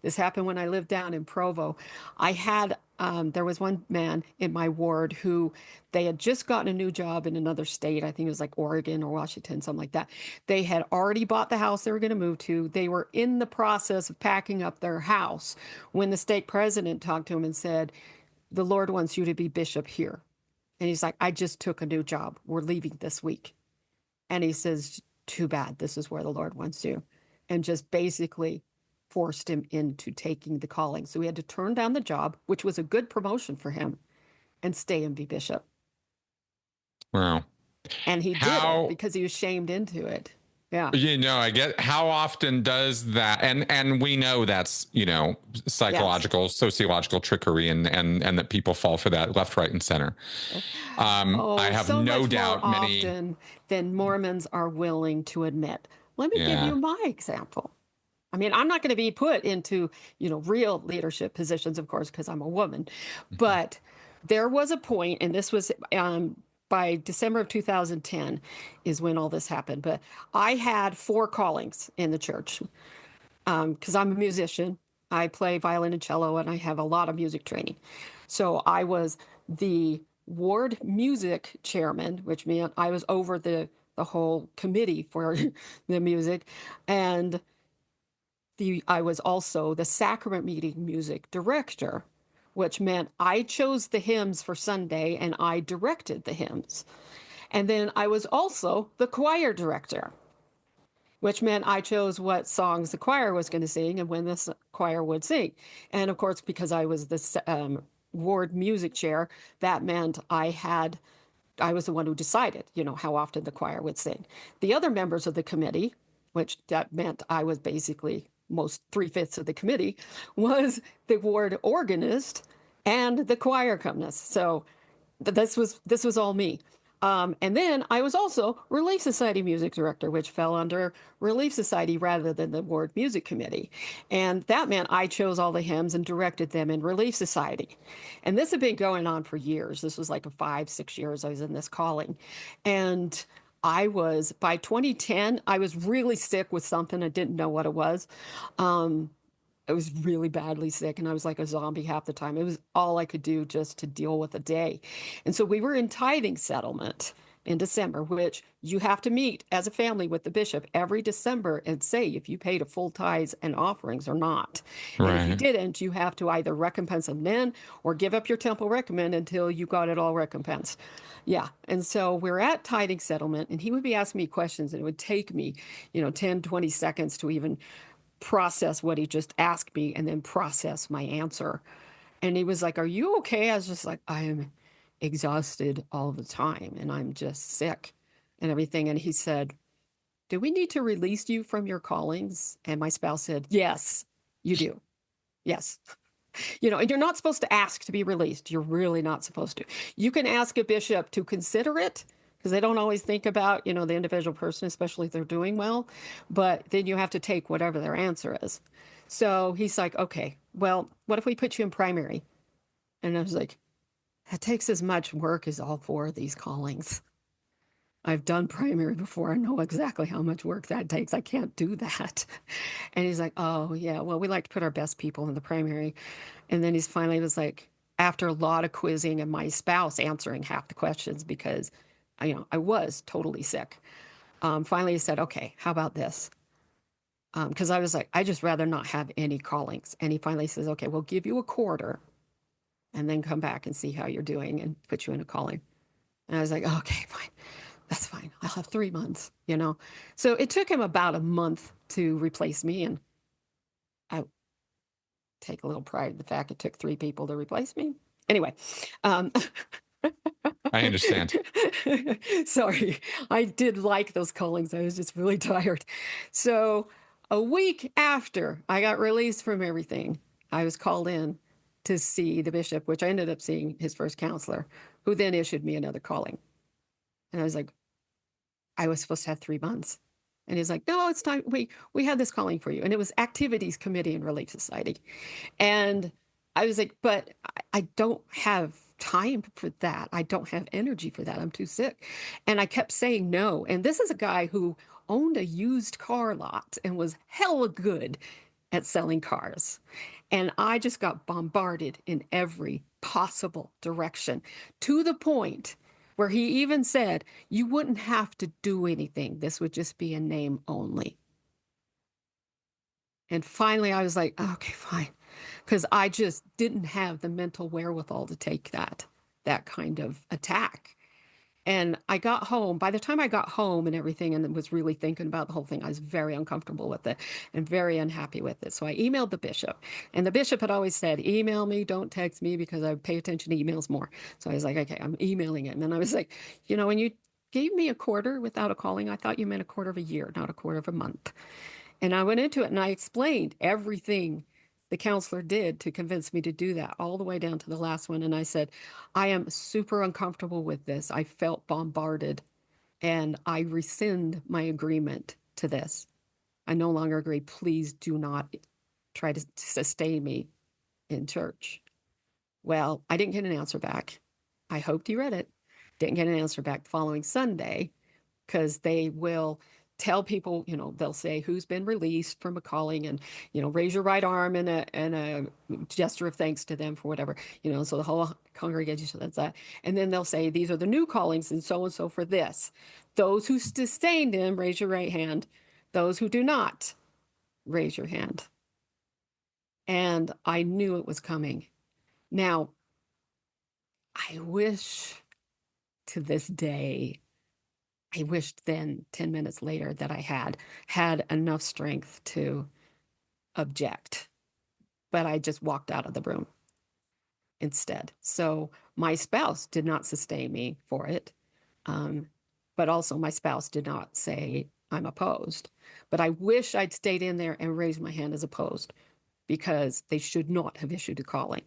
this happened when I lived down in Provo, there was one man in my ward who they had just gotten a new job in another state. I think it was like Oregon or Washington, something like that. They had already bought the house they were going to move to. They were in the process of packing up their house when the stake president talked to him and said, the Lord wants you to be bishop here. And he's like, I just took a new job. We're leaving this week. And he says, too bad. This is where the Lord wants you. And just basically forced him into taking the calling. So he had to turn down the job, which was a good promotion for him, and stay and be bishop. Wow. And he did it because he was shamed into it. Yeah. I get how often does that, and we know that's psychological, sociological trickery, and that people fall for that left, right, and center. I have so no much doubt more many often than Mormons are willing to admit. Let me give you my example. I mean, I'm not going to be put into, real leadership positions, of course, because I'm a woman. But there was a point, and this was by December of 2010 is when all this happened. But I had 4 callings in the church because I'm a musician. I play violin and cello, and I have a lot of music training. So I was the ward music chairman, which meant I was over the whole committee for the music, and I was also the sacrament meeting music director, which meant I chose the hymns for Sunday and I directed the hymns. And then I was also the choir director, which meant I chose what songs the choir was going to sing and when the choir would sing. And of course, because I was the ward music chair, that meant I was the one who decided, how often the choir would sing. The other members of the committee, which that meant I was basically most 3/5 of the committee, was the ward organist and the choir accompanist. So this was all me. And then I was also Relief Society music director, which fell under Relief Society rather than the ward music committee. And that meant I chose all the hymns and directed them in Relief Society. And this had been going on for years. This was like 5-6 years I was in this calling. And by 2010, I was really sick with something. I didn't know what it was. I was really badly sick, and I was like a zombie half the time. It was all I could do just to deal with the day. And so we were in tithing settlement in December, which you have to meet as a family with the bishop every December and say if you paid a full tithes and offerings or not. And if you didn't, you have to either recompense them then or give up your temple recommend until you got it all recompensed. Yeah. And so we're at tithing settlement, and he would be asking me questions, and it would take me, 10, 20 seconds to even process what he just asked me and then process my answer. And he was like, "Are you okay?" I was just like, "I am exhausted all the time and I'm just sick and everything." And he said, "Do we need to release you from your callings?" And my spouse said, "Yes, you do. Yes." And you're not supposed to ask to be released. You're really not supposed to. You can ask a bishop to consider it, because they don't always think about, the individual person, especially if they're doing well. But then you have to take whatever their answer is. So he's like, "Okay, well, what if we put you in primary?" And I was like, "That takes as much work as all 4 of these callings. I've done primary before. I know exactly how much work that takes. I can't do that." And he's like, "Oh, yeah, well, we like to put our best people in the primary." And then he's finally was like, after a lot of quizzing and my spouse answering half the questions because, I was totally sick. Finally, he said, "Okay, how about this?" Because I was like, "I just rather not have any callings." And he finally says, "Okay, we'll give you a quarter and then come back and see how you're doing and put you in a calling." And I was like, "Okay, fine. That's fine. I'll have 3 months, So it took him about a month to replace me. And I take a little pride in the fact it took 3 people to replace me. Anyway, I understand. Sorry, I did like those callings. I was just really tired. So A week after I got released from everything, I was called in to see the bishop, which I ended up seeing his first counselor, who then issued me another calling. And I was like, I was supposed to have 3 months. And he's like, no, it's time. We had this calling for you. And it was Activities Committee in Relief Society. And I was like, but I don't have time for that. I don't have energy for that. I'm too sick. And I kept saying no. And this is a guy who owned a used car lot and was hella good at selling cars. And I just got bombarded in every possible direction, to the point where he even said, you wouldn't have to do anything. This would just be a name only. And finally, I was like, okay, fine. Because I just didn't have the mental wherewithal to take that kind of attack. And I got home. By the time I got home and everything and was really thinking about the whole thing, I was very uncomfortable with it and very unhappy with it. So I emailed the bishop. And the bishop had always said, email me, don't text me, because I pay attention to emails more. So I was like, okay, I'm emailing him. And I was like, when you gave me a quarter without a calling, I thought you meant a quarter of a year, not a quarter of a month. And I went into it and I explained everything the counselor did to convince me to do that, all the way down to the last one. And I said, I am super uncomfortable with this. I felt bombarded and I rescind my agreement to this. I no longer agree. Please do not try to sustain me in church. Well, I didn't get an answer back. I hoped he read it. Didn't get an answer back the following Sunday, because they will tell people, they'll say who's been released from a calling, and, raise your right arm and a gesture of thanks to them for whatever, so the whole congregation does that. And then they'll say, these are the new callings and so for this. Those who sustained him, raise your right hand. Those who do not, raise your hand. And I knew it was coming. Now, I wish to this day, I wished then 10 minutes later that I had enough strength to object, but I just walked out of the room instead. So my spouse did not sustain me for it. But also my spouse did not say I'm opposed, but I wish I'd stayed in there and raised my hand as opposed, because they should not have issued a calling.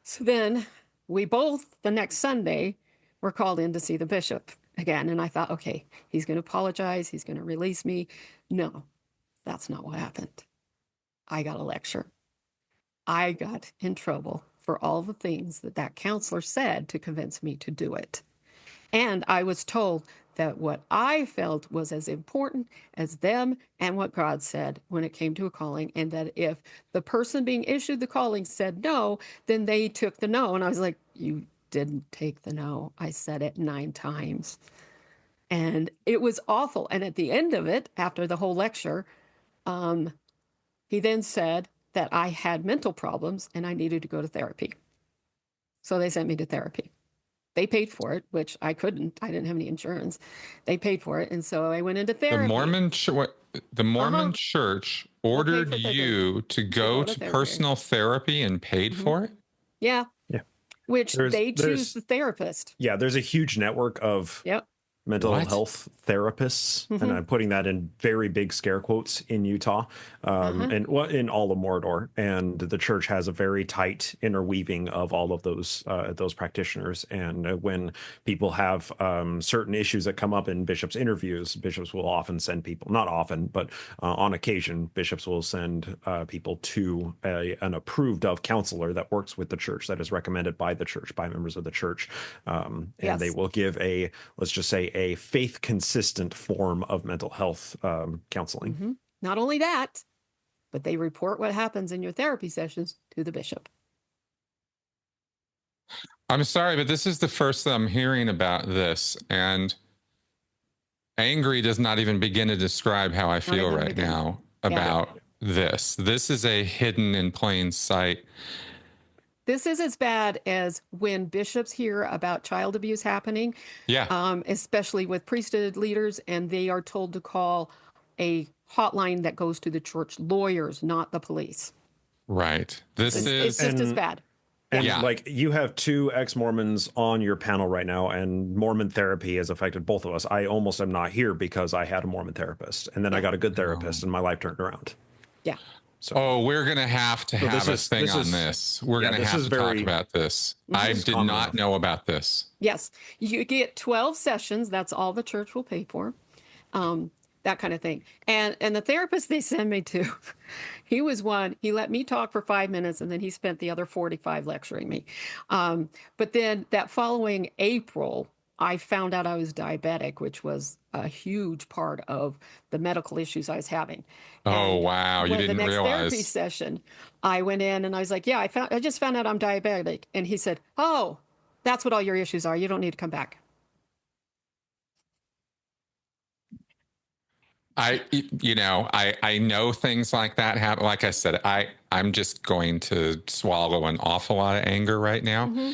So then we both, the next Sunday, were called in to see the bishop again. And I thought, okay, he's going to apologize. He's going to release me. No, that's not what happened. I got a lecture. I got in trouble for all the things that counselor said to convince me to do it. And I was told that what I felt was as important as them and what God said when it came to a calling, and that if the person being issued the calling said no, then they took the no. And I was like, you didn't take the no. I said it 9 times. And it was awful. And at the end of it, after the whole lecture, he then said that I had mental problems and I needed to go to therapy. So they sent me to therapy. They paid for it, which I couldn't. I didn't have any insurance. They paid for it, and so I went into therapy. The Mormon church ordered you to go to personal therapy and paid for it? Yeah. Yeah. Which they choose the therapist. Yeah, there's a huge network of mental health therapists, and I'm putting that in very big scare quotes, in Utah, and in all of Mordor. And the church has a very tight interweaving of all of those practitioners. And when people have certain issues that come up in bishops' interviews, bishops will often send people, not often, but on occasion, bishops will send people to an approved of counselor that works with the church, that is recommended by the church, by members of the church, and they will give let's just say, a faith consistent form of mental health counseling. Not only that, but they report what happens in your therapy sessions to the bishop. I'm sorry, but this is the first that I'm hearing about this, and angry does not even begin to describe how I feel right now about this. This is a hidden in plain sight. This is as bad as when bishops hear about child abuse happening, especially with priesthood leaders, and they are told to call a hotline that goes to the church lawyers, not the police. Right. It's just as bad. And Yeah. like you have two ex-Mormons on your panel right now, and Mormon therapy has affected both of us. I almost am not here because I had a Mormon therapist, and then I got a good therapist, and my life turned around. Yeah. So, Oh, we're going to have to so have a thing on this. We're yeah, going to this have is to talk very about this. I this is did common not enough. know about this. Yes. You get 12 sessions. That's all the church will pay for. That kind of thing. And the therapist they send me to, he was one, he let me talk for 5 minutes and then he spent the other 45 lecturing me. But then that following April, I found out I was diabetic, which was a huge part of the medical issues I was having. Oh, And wow. You when the didn't next therapy realize. session, I went in and I was like, yeah, I just found out I'm diabetic. And he said, oh, that's what all your issues are. You don't need to come back. I know things like that happen. Like I said, I'm just going to swallow an awful lot of anger right now. Mm-hmm.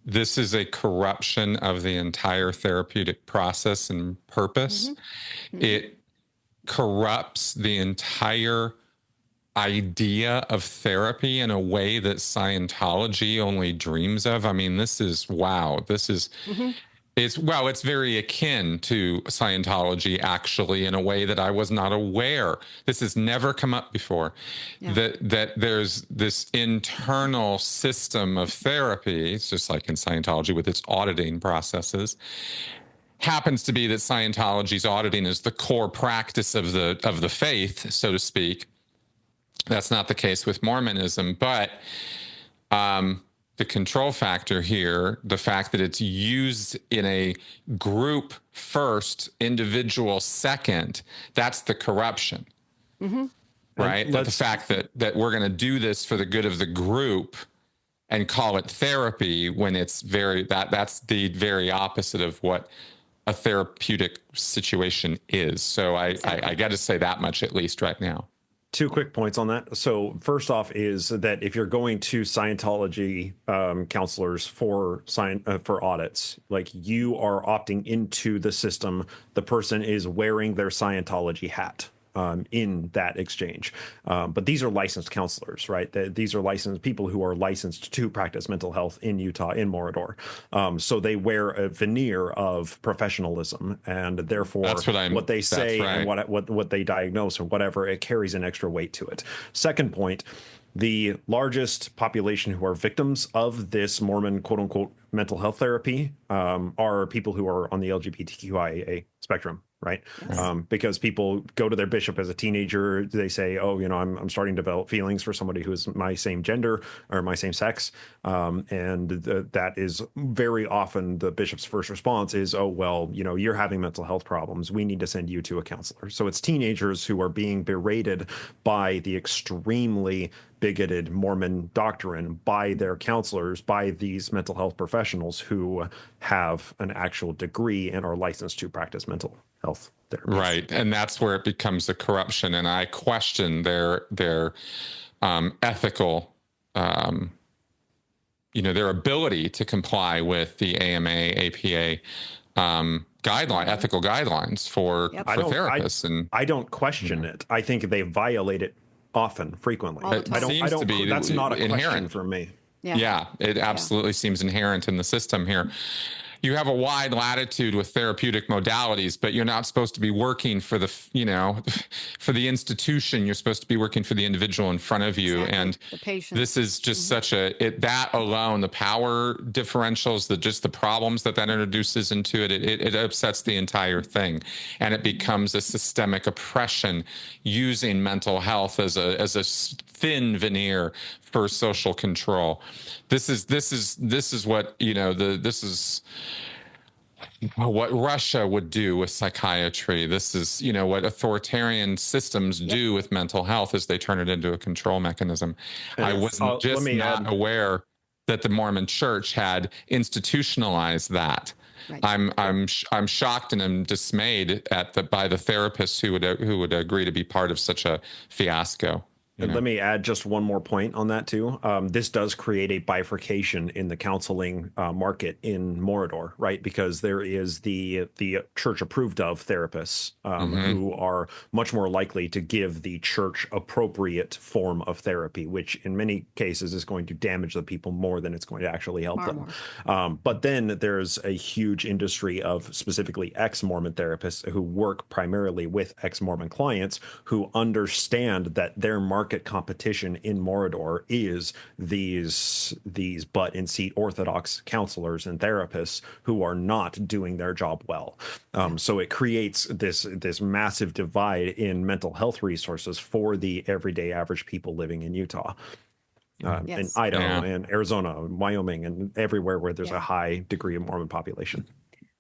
This is a corruption of the entire therapeutic process and purpose. Mm-hmm. It corrupts the entire idea of therapy in a way that Scientology only dreams of. I mean, this is wow. This is Mm-hmm. it's very akin to Scientology, actually, in a way that I was not aware. This has never come up before. Yeah. That there's this internal system of therapy. It's just like in Scientology with its auditing processes. Happens to be that Scientology's auditing is the core practice of the faith, so to speak. That's not the case with Mormonism, but the control factor here, the fact that it's used in a group first, individual second, that's the corruption, Mm-hmm. right? That the fact that we're going to do this for the good of the group and call it therapy when it's that's the very opposite of what a therapeutic situation is. So I got to say that much at least right now. Two quick points on that. So first off is that if you're going to Scientology counselors for audits, like you are opting into the system, the person is wearing their Scientology hat in that exchange. But these are licensed counselors, right? These are licensed people who are licensed to practice mental health in Utah, in Morador. So they wear a veneer of professionalism, and therefore That's what they say right. and what they diagnose or whatever, it carries an extra weight to it. Second point, the largest population who are victims of this Mormon quote unquote mental health therapy are people who are on the LGBTQIA spectrum, right? Yes. Because people go to their bishop as a teenager, they say, oh, I'm starting to develop feelings for somebody who is my same gender or my same sex. That is very often the bishop's first response is, oh, well, you're having mental health problems. We need to send you to a counselor. So it's teenagers who are being berated by the extremely bigoted Mormon doctrine by their counselors, by these mental health professionals who have an actual degree and are licensed to practice mental health therapy. Right. And that's where it becomes a corruption. And I question their ethical, their ability to comply with the AMA, APA ethical guidelines for therapists. I don't question it. I think they violate it often, frequently. That's not a inherent question for me. Yeah, it absolutely seems inherent in the system here. You have a wide latitude with therapeutic modalities, but you're not supposed to be working for the, for the institution. You're supposed to be working for the individual in front of you. Exactly. And the patient. This is just such that alone, the power differentials, just the problems that introduces into it, it upsets the entire thing. And it becomes a systemic oppression using mental health as a thin veneer for social control. This is what, this is what Russia would do with psychiatry. This is, what authoritarian systems do with mental health as they turn it into a control mechanism. I was just not aware that the Mormon Church had institutionalized that. Right. I'm shocked and I'm dismayed by the therapists who would agree to be part of such a fiasco. And let me add just one more point on that too. This does create a bifurcation in the counseling market in Morador, right? Because there is the church approved of therapists who are much more likely to give the church appropriate form of therapy, which in many cases is going to damage the people more than it's going to actually help them. But then there's a huge industry of specifically ex-Mormon therapists who work primarily with ex-Mormon clients who understand that their market competition in Morador is these butt in seat Orthodox counselors and therapists who are not doing their job well. So it creates this massive divide in mental health resources for the everyday average people living in Utah. In Idaho and Arizona and Wyoming and everywhere where there's a high degree of Mormon population.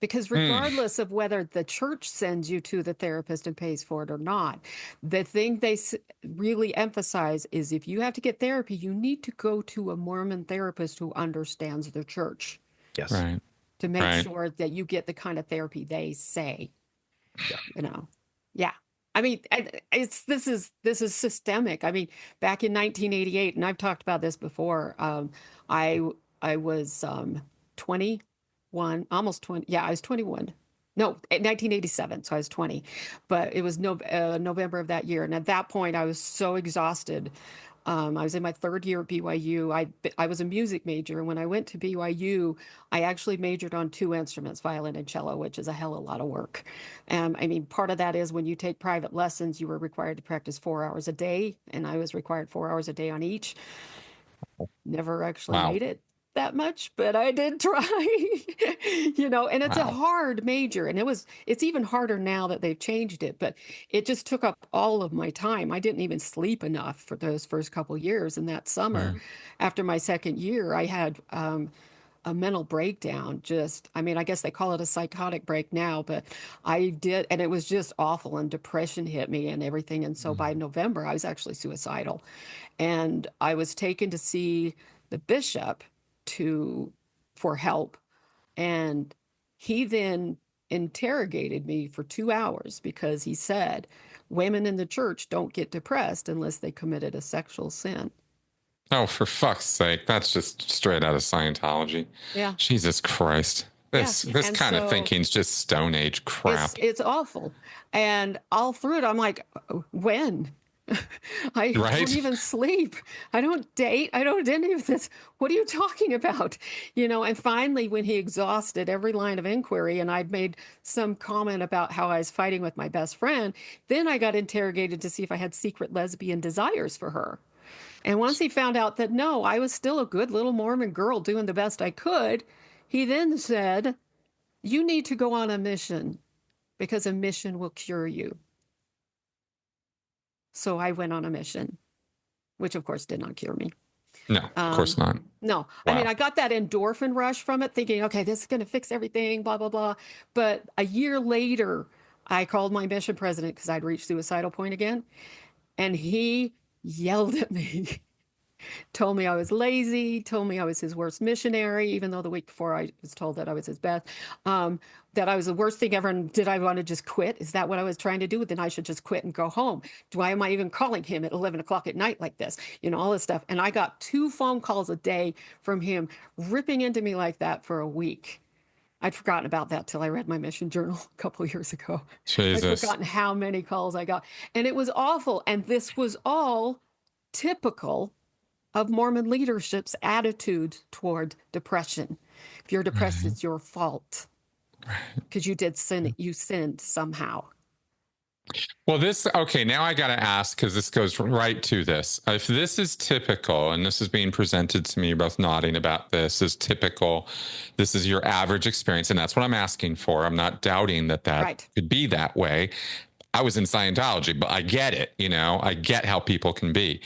Because regardless of whether the church sends you to the therapist and pays for it or not, the thing they really emphasize is if you have to get therapy, you need to go to a Mormon therapist who understands the church. Yes. Right. To make sure that you get the kind of therapy they say. I mean, this is systemic. I mean, back in 1988, and I've talked about this before. I was 21, almost 20. Yeah, I was 21. No, 1987, so I was 20. But it was November of that year, and at that point, I was so exhausted. I was in my third year at BYU. I was a music major, and when I went to BYU, I actually majored on 2 instruments, violin and cello, which is a hell of a lot of work. I mean, part of that is when you take private lessons, you were required to practice 4 hours a day, and I was required 4 hours a day on each. Never actually made it that much, but I did try. And it's a hard major, and it's even harder now that they've changed it, but it just took up all of my time. I didn't even sleep enough for those first couple years. And that summer, after my second year, I had a mental breakdown. I guess they call it a psychotic break now, but I did, and it was just awful, and depression hit me and everything. And so by November, I was actually suicidal, and I was taken to see the bishop for help. And he then interrogated me for 2 hours because he said women in the church don't get depressed unless they committed a sexual sin. Oh, for fuck's sake. That's just straight out of Scientology. Yeah. Jesus Christ. This kind of thinking is just Stone Age crap. It's awful. And all through it, I'm like, when? I don't even sleep. I don't date. I don't do any of this. What are you talking about? And finally, when he exhausted every line of inquiry, and I'd made some comment about how I was fighting with my best friend, then I got interrogated to see if I had secret lesbian desires for her. And once he found out that no, I was still a good little Mormon girl doing the best I could, he then said, you need to go on a mission because a mission will cure you. So I went on a mission, which of course did not cure me. No, of course not. No. Wow. I mean, I got that endorphin rush from it thinking, okay, this is going to fix everything, blah, blah, blah. But a year later, I called my mission president because I'd reached suicidal point again. And he yelled at me, told me I was lazy, told me I was his worst missionary, even though the week before I was told that I was his best, that I was the worst thing ever. And did I want to just quit? Is that what I was trying to do? Then I should just quit and go home. Why am I even calling him at 11 o'clock at night like this? All this stuff. And I got 2 phone calls a day from him ripping into me like that for a week. I'd forgotten about that till I read my mission journal a couple of years ago. Jesus. I'd forgotten how many calls I got. And it was awful. And this was all typical of Mormon leadership's attitude toward depression. If you're depressed, it's your fault. Because you did sin, you sinned somehow. Well, now I got to ask, because this goes right to this. If this is typical, and this is being presented to me, you're both nodding about this, is typical, this is your average experience, and that's what I'm asking for. I'm not doubting that could be that way. I was in Scientology, but I get it, I get how people can be.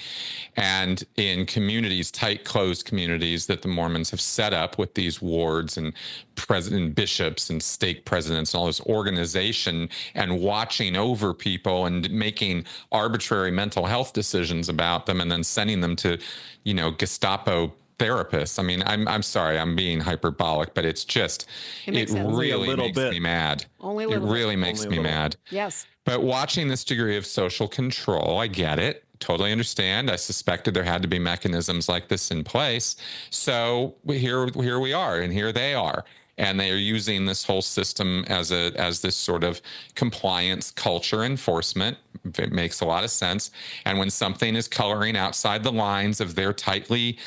And in communities, tight, closed communities that the Mormons have set up with these wards and president bishops and stake presidents and all this organization and watching over people and making arbitrary mental health decisions about them and then sending them to, Gestapo therapists. I mean, I'm sorry, I'm being hyperbolic, but it's just, it really makes me mad. It really makes me mad. Yes. But watching this degree of social control, I get it. totally understand. I suspected there had to be mechanisms like this in place. So here we are, and here they are. And they are using this whole system as this sort of compliance culture enforcement. It makes a lot of sense. And when something is coloring outside the lines of their tightly,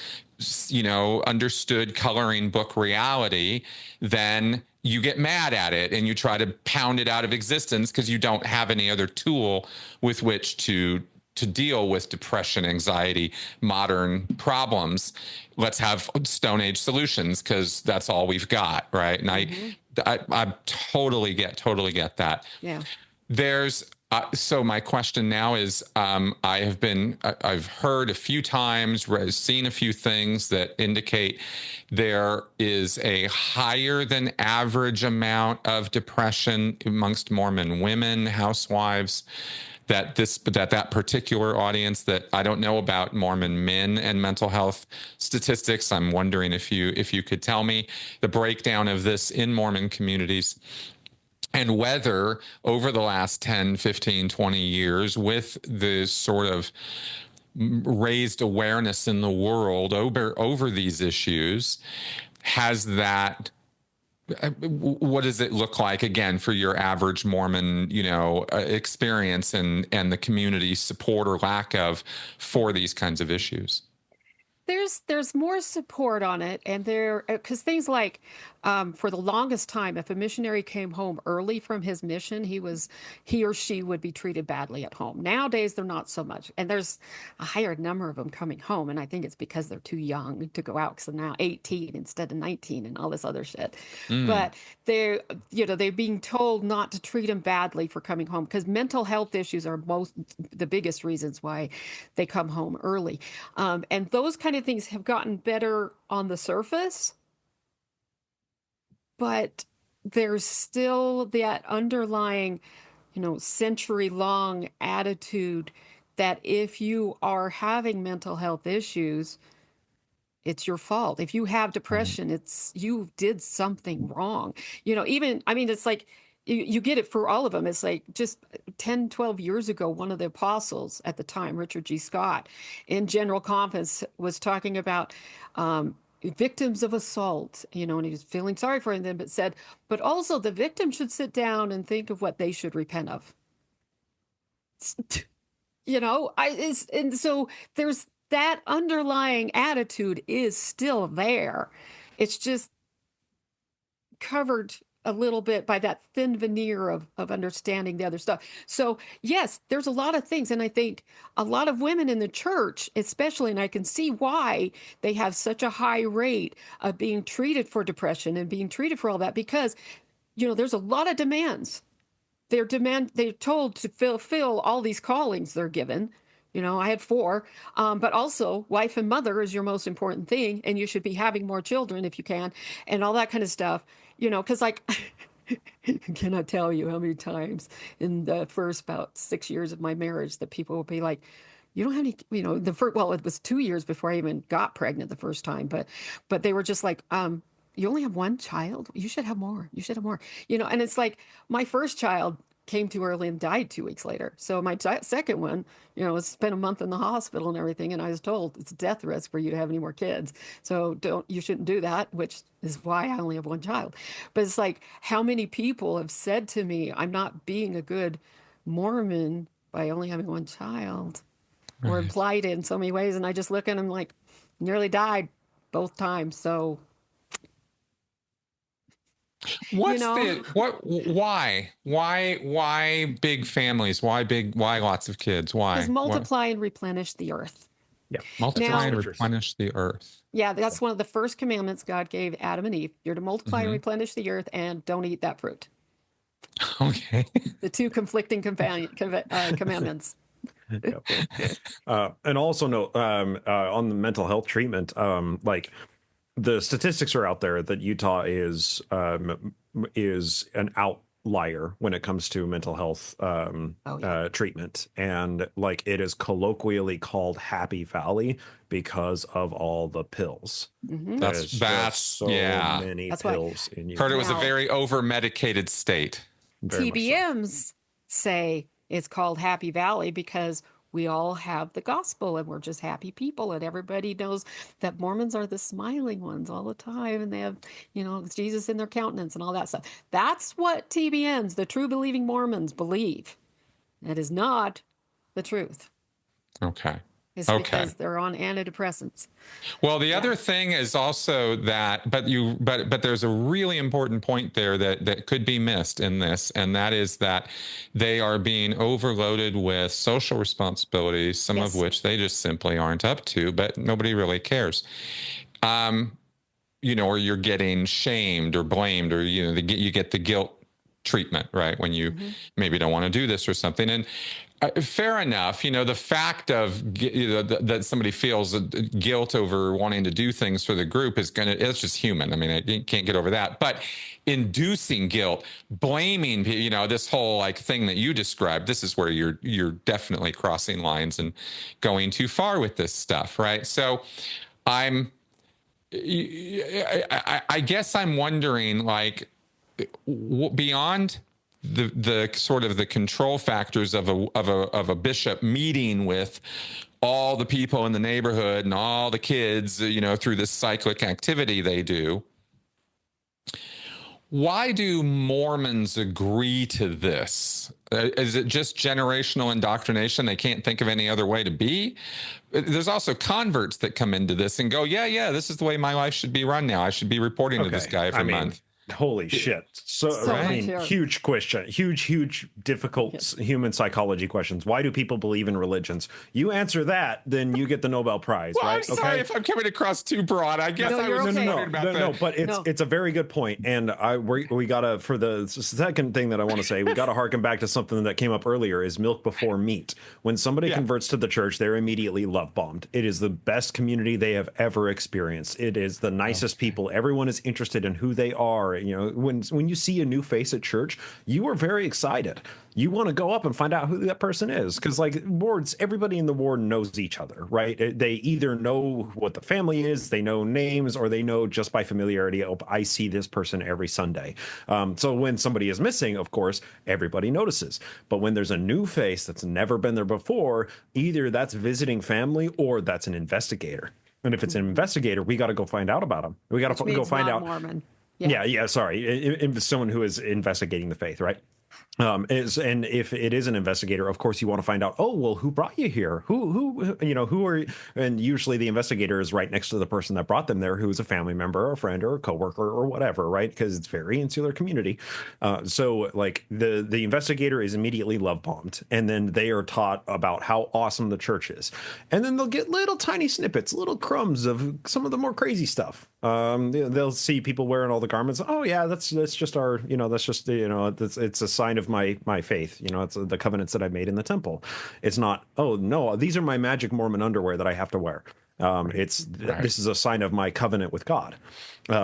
understood coloring book reality, then you get mad at it and you try to pound it out of existence because you don't have any other tool with which to deal with depression, anxiety, modern problems. Let's have Stone Age solutions because that's all we've got, right? And I totally get that. Yeah. There's so my question now is, I've heard a few times, seen a few things that indicate there is a higher than average amount of depression amongst Mormon women, housewives. That particular audience, that I don't know about Mormon men and mental health statistics. I'm wondering if you could tell me the breakdown of this in Mormon communities, and whether over the last 10, 15, 20 years, with the sort of raised awareness in the world over these issues, has that, what does it look like again for your average Mormon, experience and the community support or lack of for these kinds of issues? There's more support on it, and because things like, for the longest time, if a missionary came home early from his mission, he or she would be treated badly at home. Nowadays they're not so much, and there's a higher number of them coming home, and I think it's because they're too young to go out, because they're now 18 instead of 19 and all this other shit. But they're being told not to treat them badly for coming home, because mental health issues are the biggest reasons why they come home early. And those kind of things have gotten better on the surface, but there's still that underlying, century-long attitude that if you are having mental health issues, it's your fault. If you have depression, it's you did something wrong. It's like you get it for all of them. It's like just 10, 12 years ago, one of the apostles at the time, Richard G. Scott, in General Conference was talking about victims of assault, and he was feeling sorry for them, but said, but also the victim should sit down and think of what they should repent of. And so there's that underlying attitude is still there. It's just covered a little bit by that thin veneer of understanding the other stuff. So yes, there's a lot of things. And I think a lot of women in the church, especially, and I can see why they have such a high rate of being treated for depression and being treated for all that, because, there's a lot of demands. They're told to fulfill all these callings they're given. I had 4, but also wife and mother is your most important thing, and you should be having more children if you can, and all that kind of stuff. Because like, I cannot tell you how many times in the first about 6 years of my marriage that people will be like, you don't have any, it was 2 years before I even got pregnant the first time, but they were just like, you only have one child? You should have more. You should have more. And it's like my first child came too early and died 2 weeks later. So my second one, spent a month in the hospital and everything. And I was told it's a death risk for you to have any more kids. So you shouldn't do that, which is why I only have one child. But it's like, how many people have said to me, I'm not being a good Mormon by only having one child, or implied it in so many ways. And I just look at them like, nearly died both times. So why big families? Why lots of kids? Why? Because multiply and replenish the earth. Yeah. Multiply and replenish the earth. Yeah, that's one of the first commandments God gave Adam and Eve. You're to multiply and replenish the earth, and don't eat that fruit. Okay. The two conflicting commandments. And also note, on the mental health treatment, like the statistics are out there that Utah is an outlier when it comes to mental health treatment, and like it is colloquially called Happy Valley because of all the pills. That's so many pills in Utah. Heard it was a very over medicated state. TBMs say it's called Happy Valley because we all have the gospel and we're just happy people. And everybody knows that Mormons are the smiling ones all the time. And they have, Jesus in their countenance and all that stuff. That's what TBNs, the true believing Mormons, believe. That is not the truth. Okay. It's because they're on antidepressants. Well, the other thing is also that, but there's a really important point there that could be missed in this, and that is that they are being overloaded with social responsibilities, some of which they just simply aren't up to, but nobody really cares. Or you're getting shamed or blamed, or you get the guilt treatment, right? When you maybe don't want to do this or something. And fair enough, the fact of that somebody feels guilt over wanting to do things for the group it's just human. I mean, you can't get over that. But inducing guilt, blaming, this whole like thing that you described, this is where you're definitely crossing lines and going too far with this stuff, right? So I guess I'm wondering, like, beyond the sort of the control factors of a bishop meeting with all the people in the neighborhood and all the kids, through this cyclic activity they do. Why do Mormons agree to this? Is it just generational indoctrination? They can't think of any other way to be? There's also converts that come into this and go, yeah, this is the way my life should be run now. I should be reporting to this guy every month. Holy shit. Huge question, huge, difficult human psychology questions. Why do people believe in religions? You answer that, then you get the Nobel Prize, well, right? I'm sorry if I'm coming across too broad. I guess I was wondering about that. No, but it's a very good point. And we gotta, for the second thing that I want to say, we gotta harken back to something that came up earlier, is milk before meat. When somebody converts to the church, they're immediately love bombed. It is the best community they have ever experienced. It is the nicest people. Everyone is interested in who they are. When you see a new face at church, you are very excited. You want to go up and find out who that person is, because like wards, everybody in the ward knows each other, right? They either know what the family is, they know names, or they know just by familiarity, oh, I see this person every Sunday. So when somebody is missing, of course, everybody notices. But when there's a new face that's never been there before, either that's visiting family or that's an investigator. And if it's an investigator, we got to go find out about them. We got to go find out. Mormon. Sorry. Someone who is investigating the faith, right? And if it is an investigator, of course, you want to find out, oh, well, who brought you here? Who are, and usually the investigator is right next to the person that brought them there, who is a family member or a friend or a coworker or whatever, right? Because it's very insular community. So like the investigator is immediately love bombed, and then they are taught about how awesome the church is. And then they'll get little tiny snippets, little crumbs of some of the more crazy stuff. They'll see people wearing all the garments. Oh yeah, that's just our, that's just, it's a sign of my faith. It's the covenants that I made in the temple. It's not, oh no, these are my magic Mormon underwear that I have to wear. This is a sign of my covenant with God.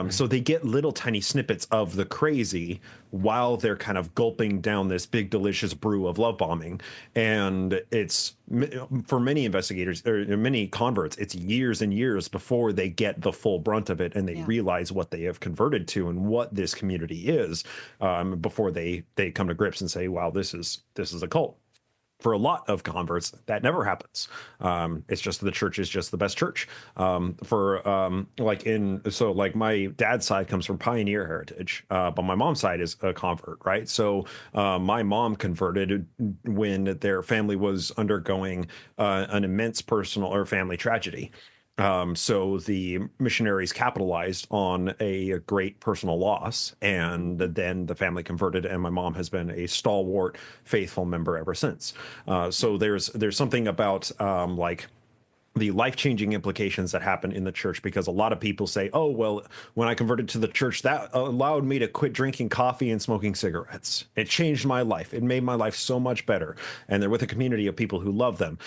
So they get little tiny snippets of the crazy while they're kind of gulping down this big delicious brew of love bombing. And it's, for many investigators or many converts, it's years and years before they get the full brunt of it and they realize what they have converted to and what this community is, before they come to grips and say, wow, this is a cult. For a lot of converts, that never happens. It's just the church is just the best church. Like my dad's side comes from pioneer heritage, but my mom's side is a convert, right? So my mom converted when their family was undergoing an immense personal or family tragedy. So the missionaries capitalized on a great personal loss, and then the family converted, and my mom has been a stalwart, faithful member ever since. So there's something about like the life-changing implications that happen in the church, because a lot of people say, oh, well, when I converted to the church, that allowed me to quit drinking coffee and smoking cigarettes. It changed my life. It made my life so much better. And they're with a community of people who love them.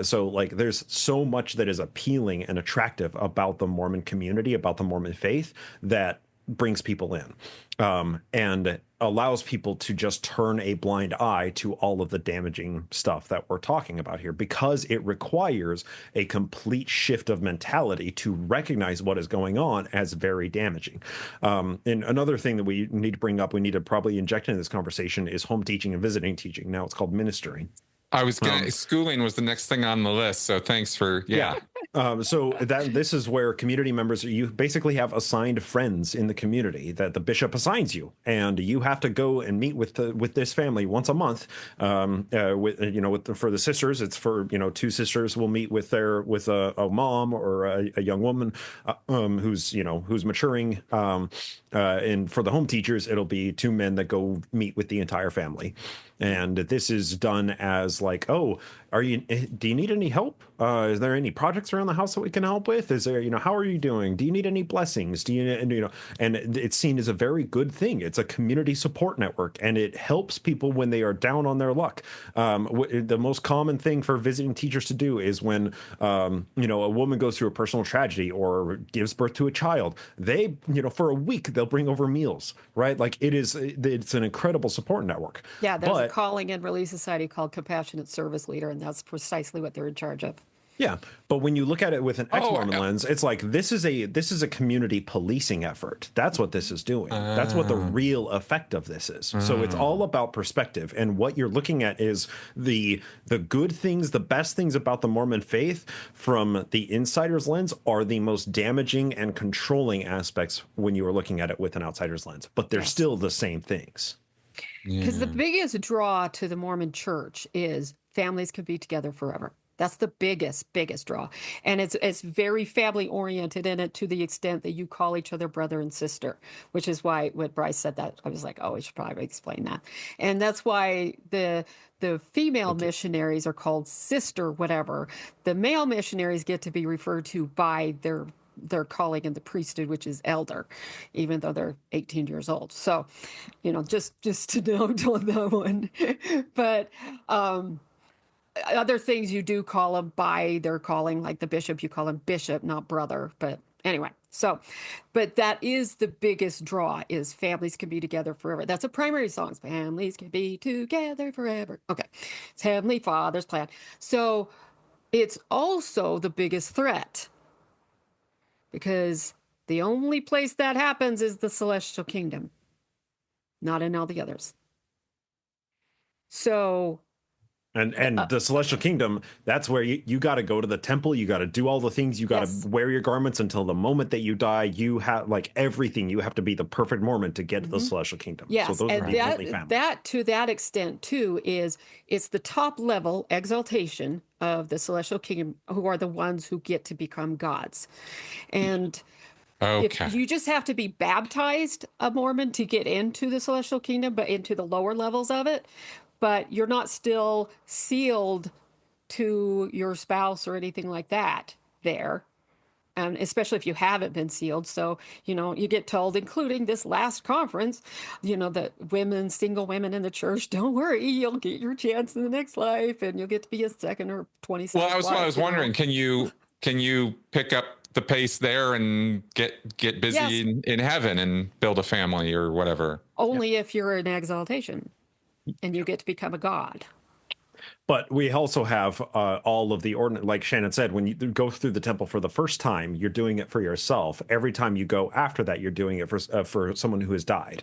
So like there's so much that is appealing and attractive about the Mormon community, about the Mormon faith, that brings people in, and allows people to just turn a blind eye to all of the damaging stuff that we're talking about here, because it requires a complete shift of mentality to recognize what is going on as very damaging. And another thing that we need to bring up, we need to probably inject into this conversation, is home teaching and visiting teaching. Now it's called ministering. I was gonna schooling was the next thing on the list, so thanks for Yeah. So this is where community members, you basically have assigned friends in the community that the bishop assigns you, and you have to go and meet with this family once a month. For the sisters, it's for two sisters will meet with a mom or a young woman who's maturing, and for the home teachers, it'll be two men that go meet with the entire family. And this is done as like, oh, do you need any help? Is there any projects around the house that we can help with? Is there, how are you doing? Do you need any blessings? And it's seen as a very good thing. It's a community support network, and it helps people when they are down on their luck. The most common thing for visiting teachers to do is when, a woman goes through a personal tragedy or gives birth to a child, they, for a week, they'll bring over meals, right? Like it's an incredible support network. Yeah, there's a calling and release society called Compassionate Service Leader, and that's precisely what they're in charge of. Yeah, but when you look at it with an ex-Mormon lens, it's like this is a community policing effort. That's what this is doing. That's what the real effect of this is. So it's all about perspective, and what you're looking at is the good things, the best things about the Mormon faith from the insider's lens are the most damaging and controlling aspects when you are looking at it with an outsider's lens. But they're still the same things. Because the biggest draw to the Mormon church is families can be together forever. That's the biggest draw. And it's very family oriented in it, to the extent that you call each other brother and sister, which is why when Bryce said that, I was like, oh, we should probably explain that. And that's why the female missionaries are called sister whatever. The male missionaries get to be referred to by their calling in the priesthood, which is elder, even though they're 18 years old. So, just to note on that one. But other things you do call them by their calling, like the bishop, you call him bishop, not brother. But anyway, but that is the biggest draw, is families can be together forever. That's a primary song. Families can be together forever. Okay. It's Heavenly Father's plan. So it's also the biggest threat, because the only place that happens is the celestial kingdom, not in all the others. So and the celestial kingdom, that's where you got to go to the temple, you got to do all the things, you got to wear your garments until the moment that you die. You have like everything, you have to be the perfect Mormon to get to the celestial kingdom. Yes, so those and are the only families. that to that extent too it's the top level exaltation of the celestial kingdom, who are the ones who get to become gods. And if you just have to be baptized a Mormon to get into the celestial kingdom, but into the lower levels of it, but you're not still sealed to your spouse or anything like that there. And especially if you haven't been sealed. So, you get told, including this last conference, that single women in the church, don't worry, you'll get your chance in the next life, and you'll get to be a second or 27th Well, I was wondering, can you pick up the pace there and get busy in heaven and build a family or whatever? Only if you're in exaltation and you get to become a god. But we also have all of the ordinance, like Shannon said, when you go through the temple for the first time, you're doing it for yourself. Every time you go after that, you're doing it for someone who has died.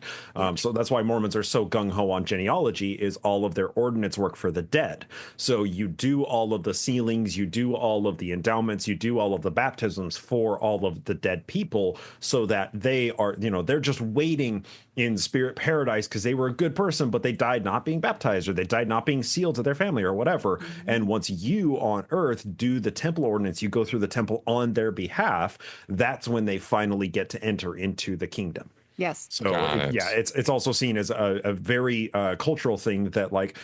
So that's why Mormons are so gung-ho on genealogy, is all of their ordinance work for the dead. So you do all of the sealings, you do all of the endowments, you do all of the baptisms for all of the dead people, so that they are, they're just waiting in spirit paradise because they were a good person, but they died not being baptized, or they died not being sealed to their family, or whatever. And once you on earth do the temple ordinance, you go through the temple on their behalf, that's when they finally get to enter into the kingdom. Yes. So it's also seen as a very cultural thing that, like,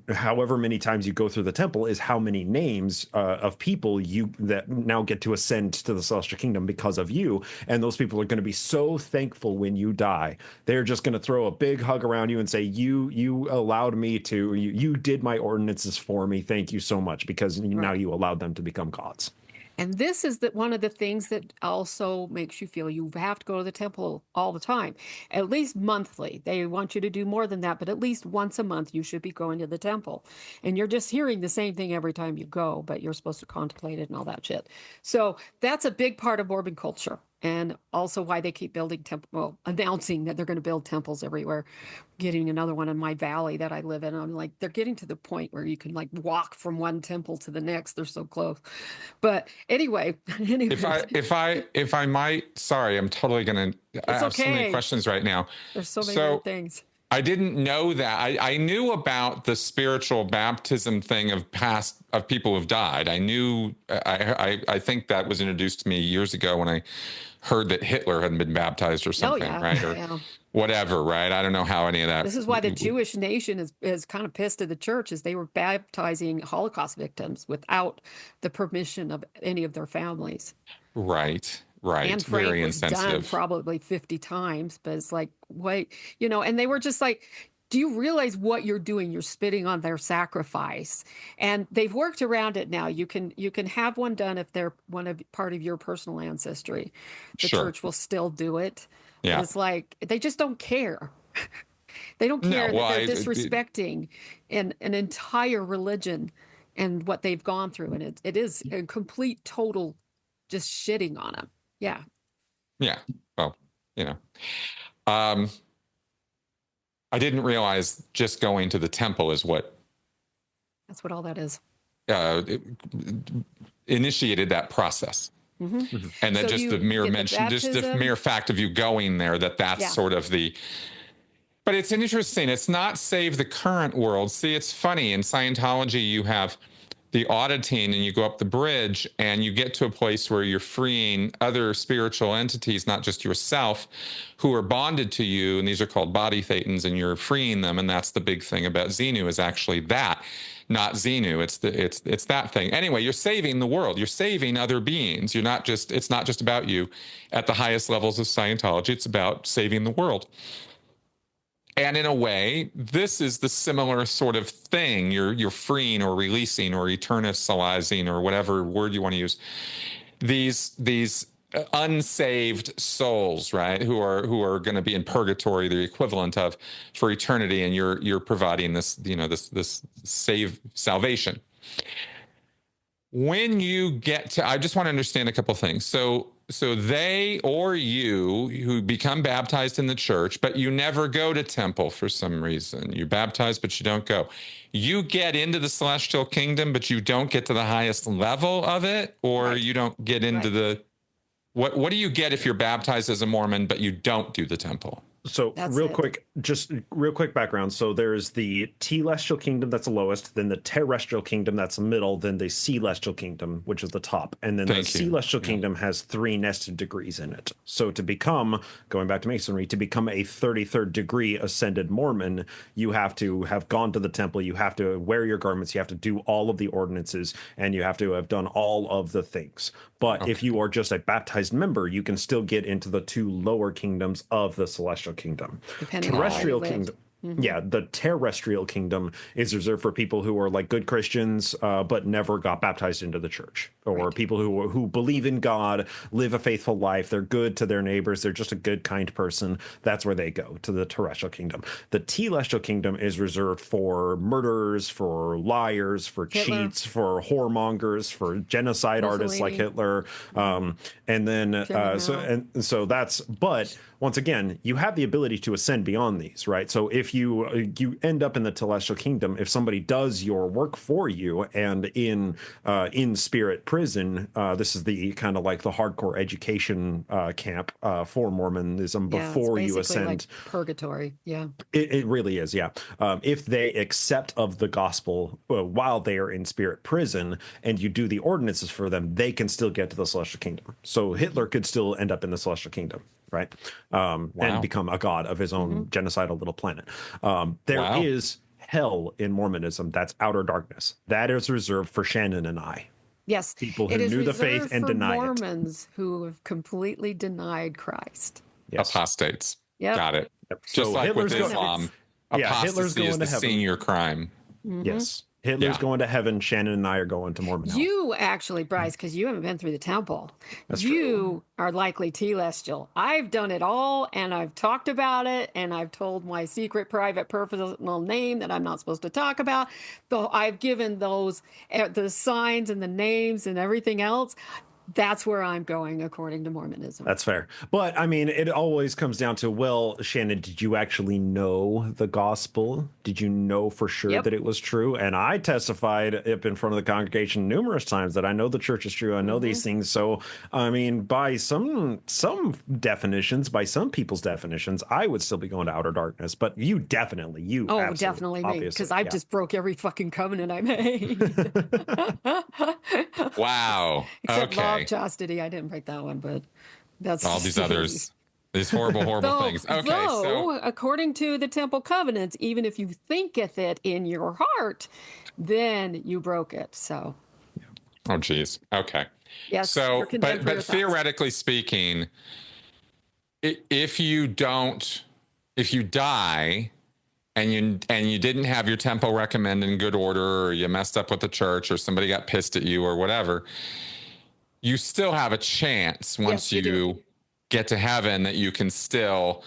however many times you go through the temple is how many names of people that now get to ascend to the celestial kingdom because of you. And those people are going to be so thankful when you die. They're just going to throw a big hug around you and say, you allowed me to, you did my ordinances for me. Thank you so much, because now you allowed them to become gods. And this is one of the things that also makes you feel you have to go to the temple all the time, at least monthly. They want you to do more than that, but at least once a month you should be going to the temple. And you're just hearing the same thing every time you go, but you're supposed to contemplate it and all that shit. So that's a big part of Mormon culture. and also why they keep building well, announcing that they're going to build temples everywhere. Getting another one in my valley that I live in. I'm like, they're getting to the point where you can like walk from one temple to the next. They're so close. But anyway, If I might, sorry, I'm totally gonna. I it's have so many okay. questions right now. There's so many weird So things. I didn't know that. I knew about the spiritual baptism thing of people who've died. I knew. I think that was introduced to me years ago when I heard that Hitler hadn't been baptized or Oh something, yeah, right? Or yeah. whatever, right? I don't know how any of that. This is why the Jewish nation is kind of pissed at the church, is they were baptizing Holocaust victims without the permission of any of their families. Right, right. Anne Frank Very was done insensitive. probably 50 times, but it's like, wait, and they were just like, do you realize what you're doing? You're spitting on their sacrifice. And they've worked around it now. You can have one done if they're part of your personal ancestry. The Sure. church will still do it. But Yeah. it's like they just don't care. They don't No, care well, that they're disrespecting an entire religion and what they've gone through. And it is a complete, total just shitting on them. Yeah. yeah. Well, you know. Um, I didn't realize just going to the temple is what That's what all that is. it initiated that process. Mm-hmm. And that So just the you mere get the mention, just the baptism. mere fact of you going there, that's Yeah. sort of the. But it's interesting. It's not save the current world. See, it's funny. In Scientology, you have the auditing and you go up the bridge and you get to a place where you're freeing other spiritual entities, not just yourself, who are bonded to you. And these are called body thetans, and you're freeing them. And that's the big thing about Xenu, is actually that, not Xenu. It's that thing. Anyway, you're saving the world. You're saving other beings. It's not just about you at the highest levels of Scientology. It's about saving the world. And in a way, this is the similar sort of thing. You're freeing or releasing or eternicializing, or whatever word you want to use, these unsaved souls, right? Who are going to be in purgatory, the equivalent of, for eternity, and you're providing this, this salvation. When you get to, I just want to understand a couple things. So they or you who become baptized in the church, but you never go to temple for some reason. You're baptized, but you don't go. You get into the celestial kingdom, but you don't get to the highest level of it, or Right. you don't get into the. What do you get if you're baptized as a Mormon, but you don't do the temple? So That's real it. quick, just real quick background. So there's the telestial kingdom, that's the lowest, then the terrestrial kingdom, that's the middle, then the celestial kingdom, which is the top. And then the celestial kingdom has 3 nested degrees in it. So to become, going back to Masonry, to become a 33rd degree ascended Mormon, you have to have gone to the temple, you have to wear your garments, you have to do all of the ordinances, and you have to have done all of the things. But if you are just a baptized member, you can still get into the 2 lower kingdoms of the celestial kingdom. Depending on where you Terrestrial live. kingdom. Yeah, the terrestrial kingdom is reserved for people who are like good Christians, but never got baptized into the church, or people who believe in God, live a faithful life. They're good to their neighbors. They're just a good, kind person. That's where they go, to the terrestrial kingdom. The telestial kingdom is reserved for murderers, for liars, for Hitler. cheats, for whoremongers, for genocide artists like Hitler, and then so that's. But once again, you have the ability to ascend beyond these, right? So if you end up in the telestial kingdom, if somebody does your work for you, and in spirit prison, this is the kind of like the hardcore education camp for Mormonism before you ascend. Like purgatory. Yeah, it really is. Yeah, if they accept of the gospel while they are in spirit prison, and you do the ordinances for them, they can still get to the celestial kingdom. So Hitler could still end up in the celestial kingdom, right? And become a god of his own genocidal little planet. There is hell in Mormonism. That's outer darkness. That is reserved for Shannon and I. yes, People who knew the faith and denied it. Mormons who have completely denied Christ. Yes. Apostates. Yep. Got it. Yep. Just So like Hitler's with Islam, apostasy Hitler's going is the to heaven. senior crime. Yes. Hitler's going to heaven. Shannon and I are going to Mormon hell. You actually, Bryce, because you haven't been through the temple, you are likely telestial. I've done it all, and I've talked about it, and I've told my secret, private, personal name that I'm not supposed to talk about. Though I've given those the signs and the names and everything else. That's where I'm going, according to Mormonism. That's fair. But I mean, it always comes down to, well, Shannon, did you actually know the gospel? Did you know for sure Yep. that it was true? And I testified up in front of the congregation numerous times that I know the church is true. I know these things. So, I mean, by some definitions, by some people's definitions, I would still be going to outer darkness. But you definitely, you Oh, absolutely, definitely me, obviously, because I've yeah. just broke every fucking covenant I made. Wow. Except law of Okay. chastity. I didn't break that one, but that's All just these me. others, these horrible, horrible Though, things. Okay. So, though, according to the temple covenants, even if you thinketh it in your heart, then you broke it. So, oh, geez. Okay. yes, you're So, condemned for but your thoughts. theoretically speaking, if you don't, if you die and you didn't have your temple recommend in good order, or you messed up with the church, or somebody got pissed at you, or whatever, you still have a chance once Yes, you do. you get to heaven that you can still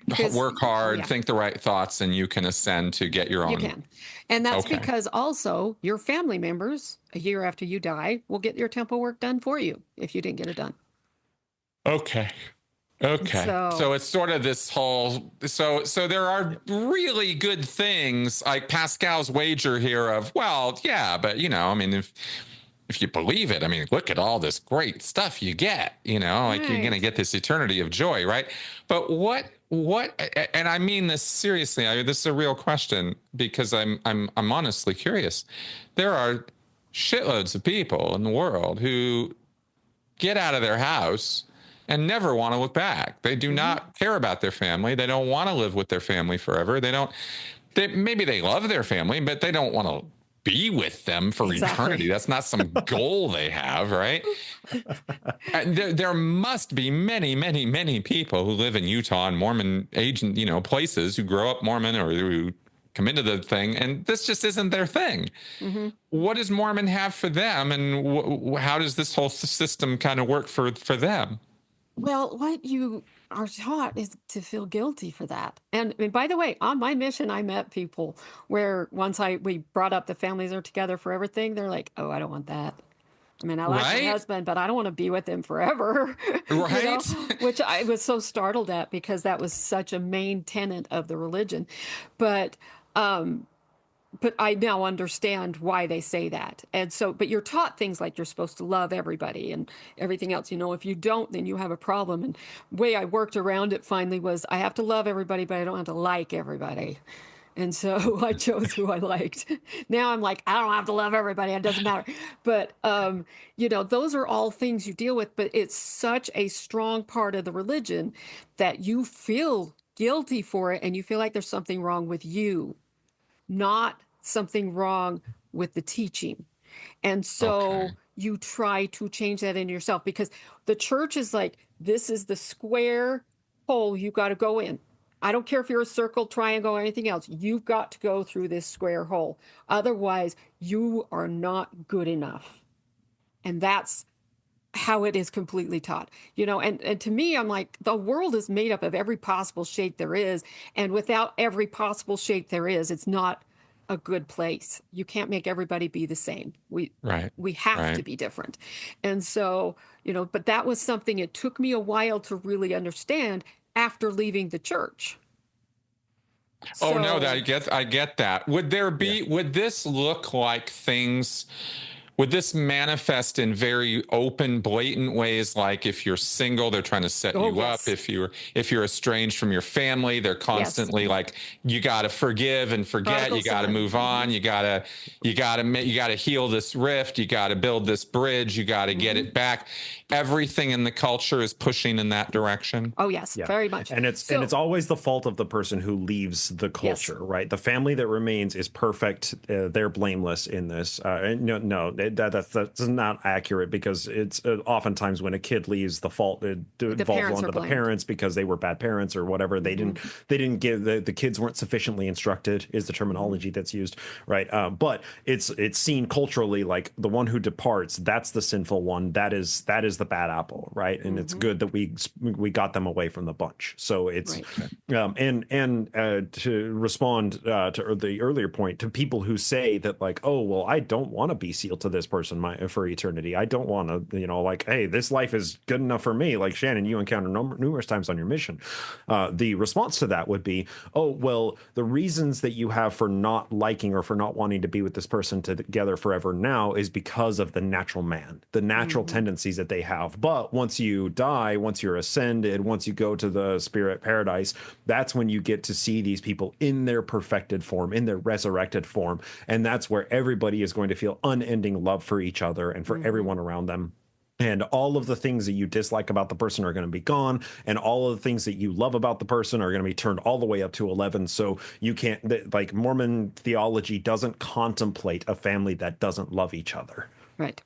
Because, work oh, hard, yeah, think the right thoughts, and you can ascend to get your you own. can. And that's Okay. because also your family members, a year after you die, will get your temple work done for you if you didn't get it done. Okay. Okay. So, So it's sort of this whole so there are really good things like Pascal's wager here of, well, yeah, but I mean, if you believe it, I mean, look at all this great stuff you get, like you're going to right. get this eternity of joy, right? But and I mean this seriously. This is a real question because I'm honestly curious. There are shitloads of people in the world who get out of their house and never want to look back. They do not care about their family. They don't want to live with their family forever. Maybe they love their family, but they don't want to be with them for eternity. Exactly. That's not some goal they have, right? And there must be many, many, many people who live in Utah and Mormon places who grow up Mormon or who come into the thing, and this just isn't their thing. Mm-hmm. What does Mormon have for them, and how does this whole system kind of work for them? Well, what you are taught is to feel guilty for that. And by the way, on my mission, I met people where once we brought up the families are together for everything, they're like, "Oh, I don't want that. I mean, I like my Right? husband, but I don't want to be with him forever." Right? Which I was so startled at because that was such a main tenet of the religion. But but I now understand why they say that. And so, but you're taught things like you're supposed to love everybody and everything else. If you don't, then you have a problem. And the way I worked around it finally was I have to love everybody, but I don't have to like everybody. And so I chose who I liked. Now I'm like, I don't have to love everybody. It doesn't matter. But, those are all things you deal with. But it's such a strong part of the religion that you feel guilty for it and you feel like there's something wrong with you, not something wrong with the teaching. And Okay. so you try to change that in yourself because the church is like, this is the square hole you got to go in. I don't care if you're a circle, triangle, or anything else. You've got to go through this square hole. Otherwise, you are not good enough. And that's how it is completely taught. And to me, I'm like, the world is made up of every possible shape there is. And without every possible shape there is, it's not a good place. You can't make everybody be the same. Right. We have to Right. be different. And so, but that was something it took me a while to really understand after leaving the church. Oh no, that So I get that. Yeah. Would this look like things would this manifest in very open, blatant ways? Like if you're single, they're trying to set oh you up. yes. If you're estranged from your family, they're Yes. constantly like, you got to forgive and forget. Prodigal You got to son. move on. You got to heal this rift. You got to build this bridge. You got to get it back. Everything in the culture is pushing in that direction. Oh yes, Yeah. very much. And it's So always the fault of the person who leaves the yes. culture, right? The family that remains is perfect. They're blameless in this. And no, that's not accurate because it's oftentimes when a kid leaves, the fault The falls parents are onto the blamed. parents because they were bad parents or whatever. They didn't give the kids weren't sufficiently instructed is the terminology that's used, right? But it's seen culturally like the one who departs, that's the sinful one. That is the bad apple, right? And it's good that we got them away from the bunch. So it's Right. and to respond to the earlier point, to people who say that like, oh well, I don't want to be sealed to this person for eternity. I don't want to, like, hey, this life is good enough for me. Like Shannon, you encounter numerous times on your mission. The response to that would be, oh, well, the reasons that you have for not liking or for not wanting to be with this person together forever now is because of the natural man, the natural tendencies that they have. But once you die, once you're ascended, once you go to the spirit paradise, that's when you get to see these people in their perfected form, in their resurrected form. And that's where everybody is going to feel unending love for each other and for everyone around them. And all of the things that you dislike about the person are going to be gone. And all of the things that you love about the person are going to be turned all the way up to 11. So you can't, like, Mormon theology doesn't contemplate a family that doesn't love each other. Right.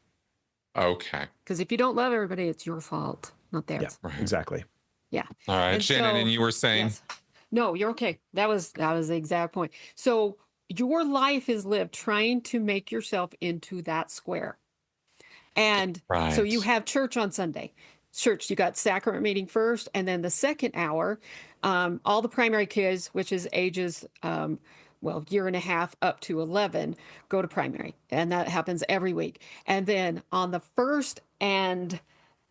Okay. Because if you don't love everybody, it's your fault, not theirs. Yeah, exactly. Yeah. All right, And Shannon, so- and you were saying? Yes. No, you're okay. That was the exact point. So your life is lived trying to make yourself into that square. And so you Right. have church on Sunday. Church, you got sacrament meeting first, and then the second hour, all the primary kids, which is ages, year and a half up to 11, go to primary. And that happens every week. And then on the first and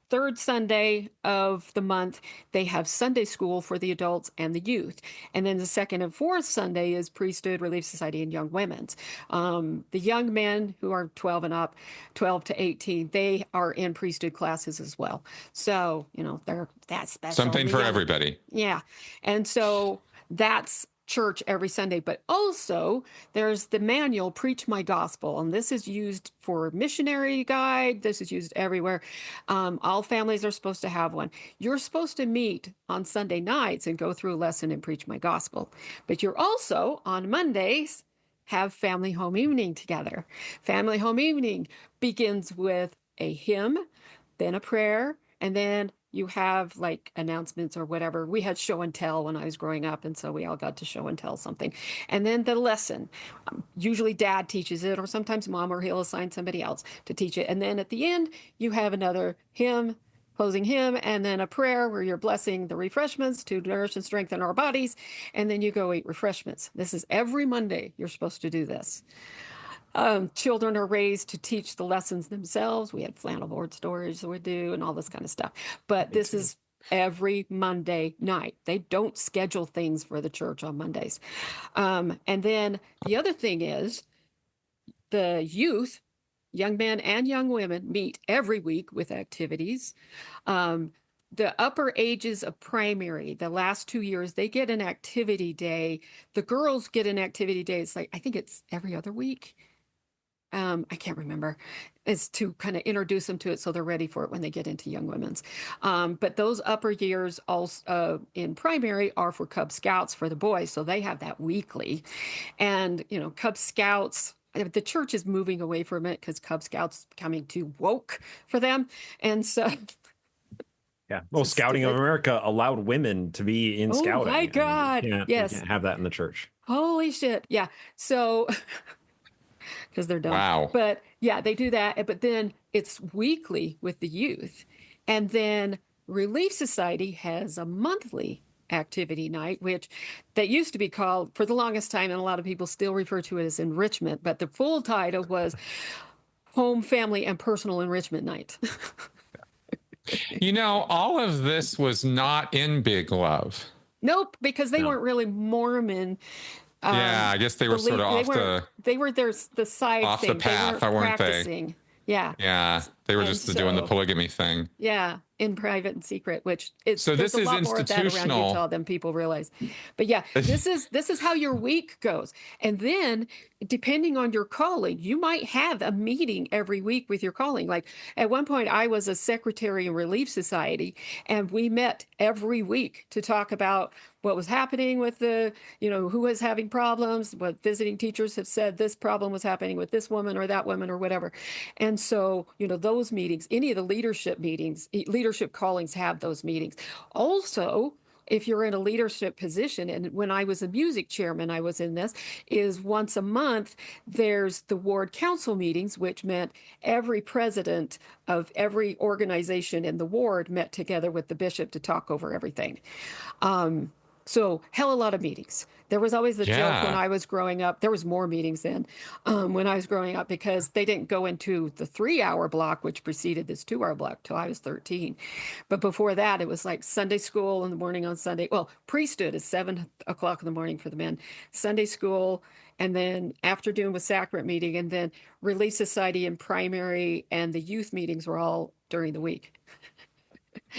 third Sunday of the month, they have Sunday school for the adults and the youth. And then the second and fourth Sunday is priesthood, relief society, and young women's. The young men who are 12 and up, 12 to 18, they are in priesthood classes as well. So, that's special. Something for everybody. Yeah. And so that's church every Sunday, but also there's the manual, Preach My Gospel. And this is used for missionary guide. This is used everywhere. All families are supposed to have one. You're supposed to meet on Sunday nights and go through a lesson and preach my gospel. But you're also on Mondays have family home evening together. Family home evening begins with a hymn, then a prayer, and then you have like announcements or whatever. We had show and tell when I was growing up, and so we all got to show and tell something. And then the lesson. Usually dad teaches it, or sometimes mom, or he'll assign somebody else to teach it. And then at the end, you have another hymn, closing hymn, and then a prayer where you're blessing the refreshments to nourish and strengthen our bodies. And then you go eat refreshments. This is every Monday you're supposed to do this. Children are raised to teach the lessons themselves. We had flannel board stories that we do and all this kind of stuff. But this is every Monday night. They don't schedule things for the church on Mondays. And then the other thing is the youth, young men and young women, meet every week with activities. The upper ages of primary, the last 2 years, they get an activity day. The girls get an activity day. It's like, I think it's every other week. I can't remember, is to kind of introduce them to it so they're ready for it when they get into young women's. But those upper years also in primary are for Cub Scouts for the boys. So they have that weekly. And, Cub Scouts, the church is moving away from it because Cub Scouts becoming too woke for them. And so... Yeah. Well, Scouting of America allowed women to be in scouting. Oh my God. Yes. You can't have that in the church. Holy shit. Yeah. So... because they're dumb. Wow. But yeah, they do that. But then it's weekly with the youth. And then Relief Society has a monthly activity night, which that used to be called for the longest time, and a lot of people still refer to it as enrichment, but the full title was Home, Family, and Personal Enrichment Night. All of this was not in Big Love. Nope, because they weren't really Mormon. Yeah, I guess they were sort of off they were the side off thing. the path, weren't practicing. Yeah. Yeah, they were And just doing the polygamy thing. Yeah, in private and secret, which is So there's this a is lot more of that around institutional. Utah than people realize. But yeah, this is how your week goes. And then depending on your calling, you might have a meeting every week with your calling. Like at one point I was a secretary in Relief Society, and we met every week to talk about what was happening with the, who was having problems, what visiting teachers have said this problem was happening with this woman or that woman or whatever. And so, those meetings, any of the leadership meetings, leadership callings have those meetings. Also, if you're in a leadership position, and when I was a music chairman, I was in this, is once a month, there's the ward council meetings, which meant every president of every organization in the ward met together with the bishop to talk over everything. So hell, a lot of meetings. There was always the joke when Yeah. I was growing up. There was more meetings then when I was growing up because they didn't go into the 3 hour block, which preceded this 2 hour block till I was 13. But before that, it was like Sunday school in the morning on Sunday. Well, priesthood is 7 o'clock in the morning for the men, Sunday school, and then afternoon was sacrament meeting, and then Relief Society and primary and the youth meetings were all during the week.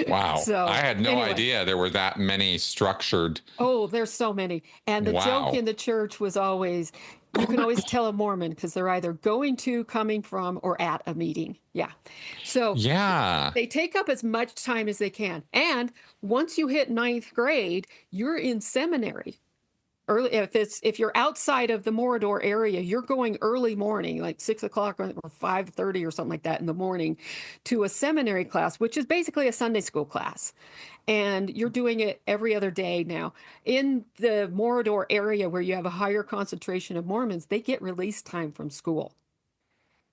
Wow. I So had no anyway, idea there were that many structured. oh, there's so many. And the joke Wow. in the church was always, you can always tell a Mormon because they're either going to, coming from, or at a meeting. Yeah. So Yeah. they take up as much time as they can. And once you hit ninth grade, you're in seminary. Early, if you're outside of the Morador area, you're going early morning, like 6 o'clock or 5:30 or something like that in the morning, to a seminary class, which is basically a Sunday school class. And you're doing it every other day now. In the Morador area where you have a higher concentration of Mormons, they get release time from school.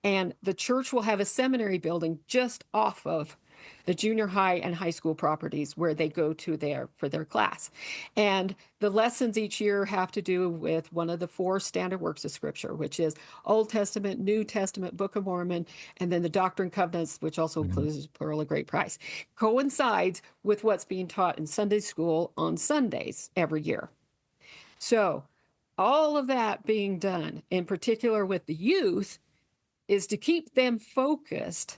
And the church will have a seminary building just off of the junior high and high school properties where they go to there for their class. And the lessons each year have to do with one of the 4 standard works of Scripture, which is Old Testament, New Testament, Book of Mormon, and then the Doctrine and Covenants, which also includes Pearl of Great Price, coincides with what's being taught in Sunday school on Sundays every year. So all of that being done, in particular with the youth, is to keep them focused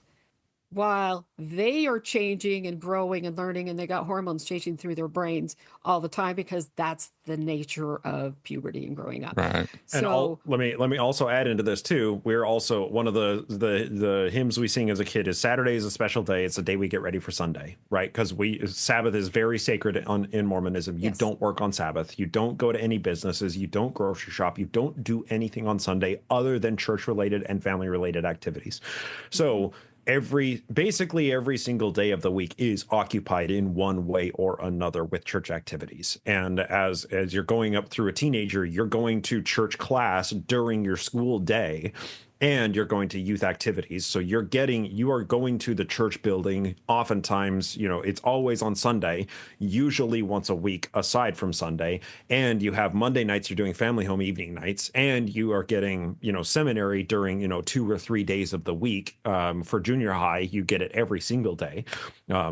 while they are changing and growing and learning, and they got hormones changing through their brains all the time because that's the nature of puberty and growing up. Right. And So let me also add into this too. We're also one of the hymns we sing as a kid is Saturday is a special day. It's a day we get ready for Sunday, right? Because Sabbath is very sacred in Mormonism. You yes. don't work on Sabbath. You don't go to any businesses. You don't grocery shop. You don't do anything on Sunday other than church related and family related activities. So basically every single day of the week is occupied in one way or another with church activities. And as you're going up through a teenager, you're going to church class during your school day, and you're going to youth activities. So you are going to the church building. Oftentimes, it's always on Sunday, usually once a week aside from Sunday. And you have Monday nights, you're doing family home evening nights, and you are getting, seminary during, 2 or 3 days of the week. For junior high, you get it every single day.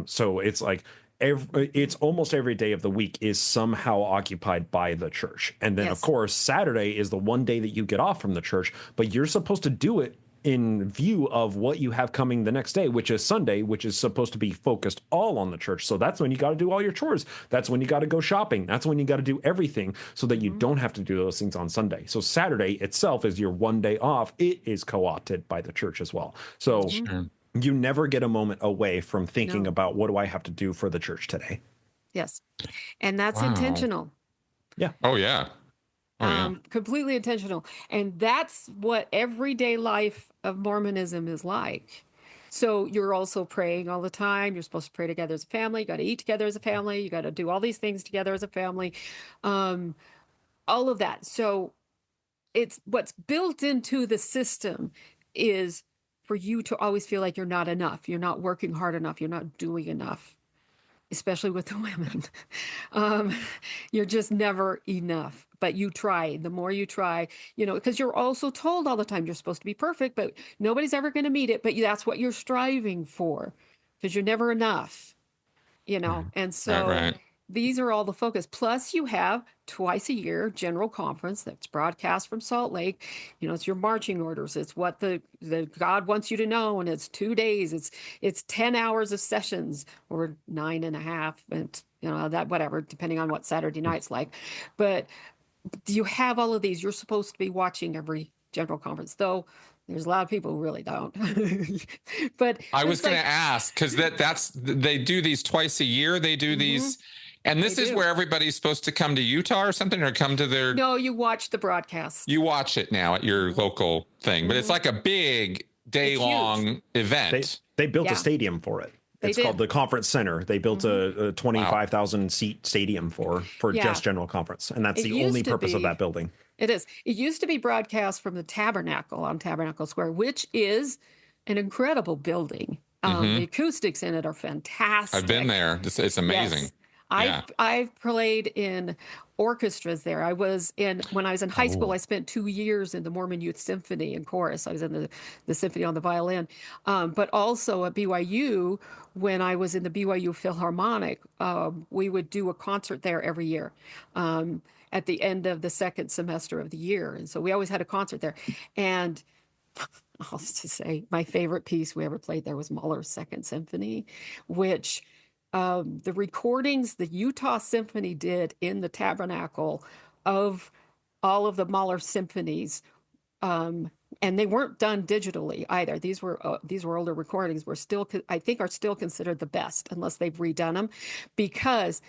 So it's like, it's almost every day of the week is somehow occupied by the church. And then, of course, Saturday is the one day that you get off from the church, but you're supposed to do it in view of what you have coming the next day, which is Sunday, which is supposed to be focused all on the church. So that's when you got to do all your chores. That's when you got to go shopping. That's when you got to do everything so that you don't have to do those things on Sunday. So Saturday itself is your one day off. It is co-opted by the church as well. So you never get a moment away from thinking about what do I have to do for the church today. Yes. And that's Wow. intentional. Yeah. Oh, yeah. Oh, yeah. Completely intentional. And that's what everyday life of Mormonism is like. So you're also praying all the time. You're supposed to pray together as a family. You got to eat together as a family. You got to do all these things together as a family. All of that. So it's what's built into the system is for you to always feel like you're not enough. You're not working hard enough. You're not doing enough, especially with the women. You're just never enough, but you try. The more you try, because you're also told all the time you're supposed to be perfect, but nobody's ever going to meet it. But that's what you're striving for because you're never enough, and so Right. these are all the focus. Plus, you have twice a year general conference that's broadcast from Salt Lake. It's your marching orders. It's what the God wants you to know, and it's 2 days. It's 10 hours of sessions or 9.5, and that whatever, depending on what Saturday night's like. But you have all of these. You're supposed to be watching every general conference, though. There's a lot of people who really don't. But I was going to ask because they do these twice a year. They do these, and this is where everybody's supposed to come to Utah or something, or come to their. No, you watch the broadcast. You watch it now at your local thing, but it's like a big day-long event. They built a stadium for it. It's called the Conference Center. They built a 25,000 seat stadium for just general conference, and that's the only purpose of that building. It is. It used to be broadcast from the Tabernacle on Tabernacle Square, which is an incredible building. The acoustics in it are fantastic. I've been there. It's amazing. Yeah. I've played in orchestras there. When I was in high school, Oh. I spent 2 years in the Mormon Youth Symphony and chorus. I was in the symphony on the violin. But also at BYU, when I was in the BYU Philharmonic, we would do a concert there every year. At the end of the second semester of the year. And so we always had a concert there. And I'll just say my favorite piece we ever played there was Mahler's Second Symphony, which the recordings the Utah Symphony did in the tabernacle of all of the Mahler symphonies, and they weren't done digitally either. These were older recordings. Were still, I think, are still considered the best unless they've redone them, because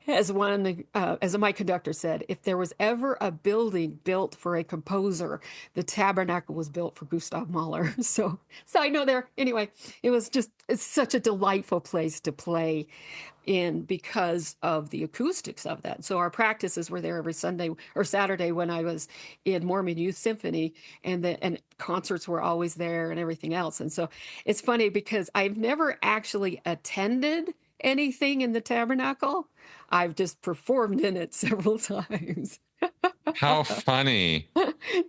as my conductor said, if there was ever a building built for a composer, the tabernacle was built for Gustav Mahler. So, side note there. Anyway, it's such a delightful place to play in because of the acoustics of that. So our practices were there every Sunday or Saturday when I was in Mormon Youth Symphony, and concerts were always there and everything else. And so it's funny because I've never actually attended anything in the tabernacle. I've just performed in it several times. How funny.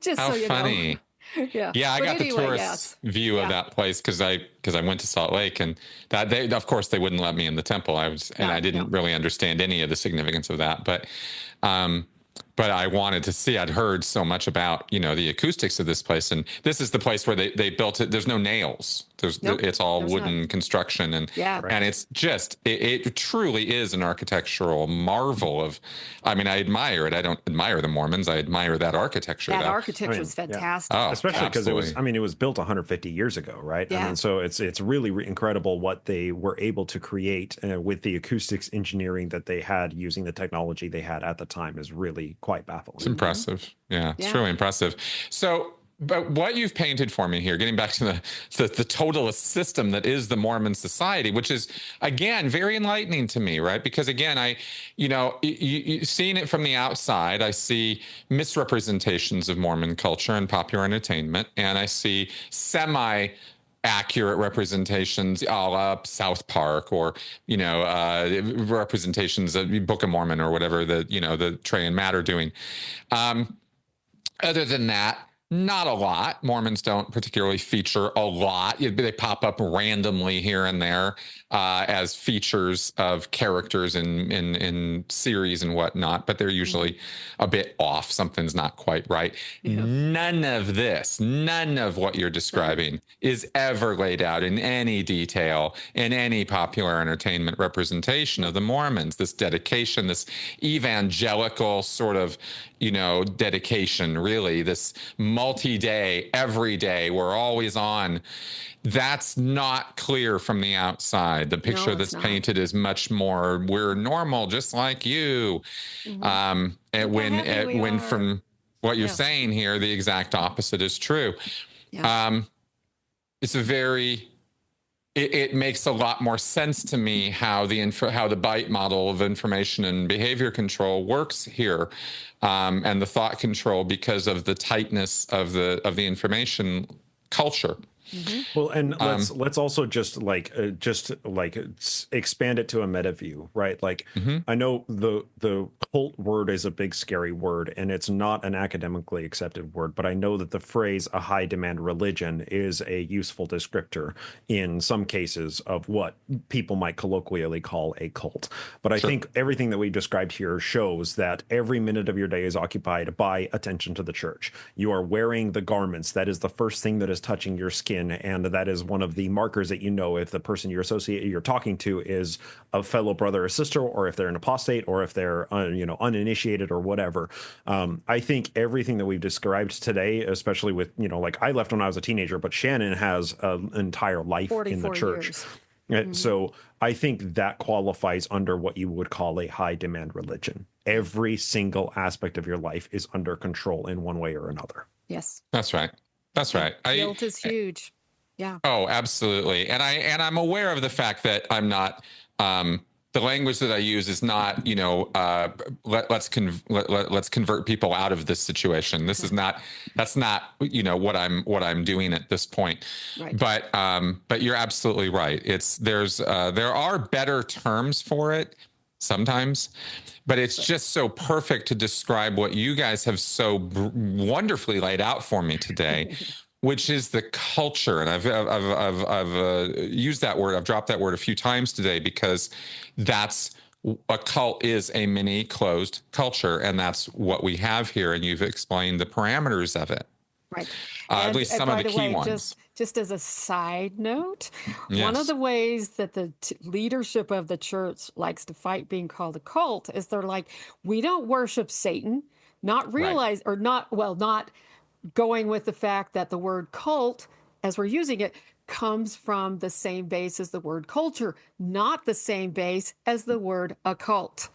Just How so you know. funny. Yeah. Yeah, I But got the anyway, tourist yes. view of Yeah. that place because I went to Salt Lake, and that they, of course, they wouldn't let me in the temple. I didn't really understand any of the significance of that, um but I wanted to see. I'd heard so much about, the acoustics of this place, and this is the place where they built it. There's no nails. Nope, It's all there's wooden not. construction, Yeah. and it's just it truly is an architectural marvel. I admire it. I don't admire the Mormons. I admire that architecture. That though. architecture is fantastic. Oh, especially because absolutely. it was built 150 years ago, right? Yeah. So it's really incredible what they were able to create with the acoustics engineering that they had using the technology they had at the time is really quite baffling. It's impressive. Yeah, it's Yeah. really impressive. So, but what you've painted for me here, getting back to the totalist system that is the Mormon society, which is again very enlightening to me, right? Because again, seeing it from the outside, I see misrepresentations of Mormon culture and popular entertainment, and I see accurate representations, a la South Park, or representations of Book of Mormon, or whatever the Trey and Matt are doing. Other than that, not a lot. Mormons don't particularly feature a lot. They pop up randomly here and there as features of characters in series and whatnot, but they're usually a bit off. Something's not quite right. Yeah. None of what you're describing is ever laid out in any detail in any popular entertainment representation of the Mormons. This dedication, this evangelical sort of, dedication, really, this multi-day, every day, we're always on. That's not clear from the outside. The picture that's painted is much more, we're normal, just like you. And when from what you're saying here, the exact opposite is true. Yeah. It's it makes a lot more sense to me how the BITE model of information and behavior control works here, and the thought control, because of the tightness of the information culture. Well, and let's also just expand it to a meta view, right? Like, I know the cult word is a big scary word, and it's not an academically accepted word, but I know that the phrase "a high demand religion" is a useful descriptor in some cases of what people might colloquially call a cult. But I think everything that we've described here shows that every minute of your day is occupied by attention to the church. You are wearing the garments. That is the first thing that is touching your skin, and that is one of the markers that if the person you're talking to is a fellow brother or sister, or if they're an apostate, or if they're uninitiated or whatever. I think everything that we've described today, especially with I left when I was a teenager, but Shannon has an entire life in the church. So I think that qualifies under what you would call a high demand religion. Every single aspect of your life is under control in one way or another. Yes, that's right. That's right. Guilt is huge. Yeah. Oh, absolutely. And I'm aware of the fact that I'm not. The language that I use is not, let's convert people out of this situation. This is not. That's not, what I'm doing at this point. Right. But you're absolutely right. There are better terms for it. sometimes, but it's just so perfect to describe what you guys have so wonderfully laid out for me today, which is the culture. And I've used that word. I've dropped that word a few times today because that's a cult is a mini closed culture, and that's what we have here. And you've explained the parameters of it. Right. At least some of the key ones. Just as a side note, one of Yes. the ways that the leadership of the church likes to fight being called a cult is they're like, we don't worship Satan, not realize or not, well, not going with the fact that the word cult, as we're using it, comes from the same base as the word culture, not the same base as the word occult.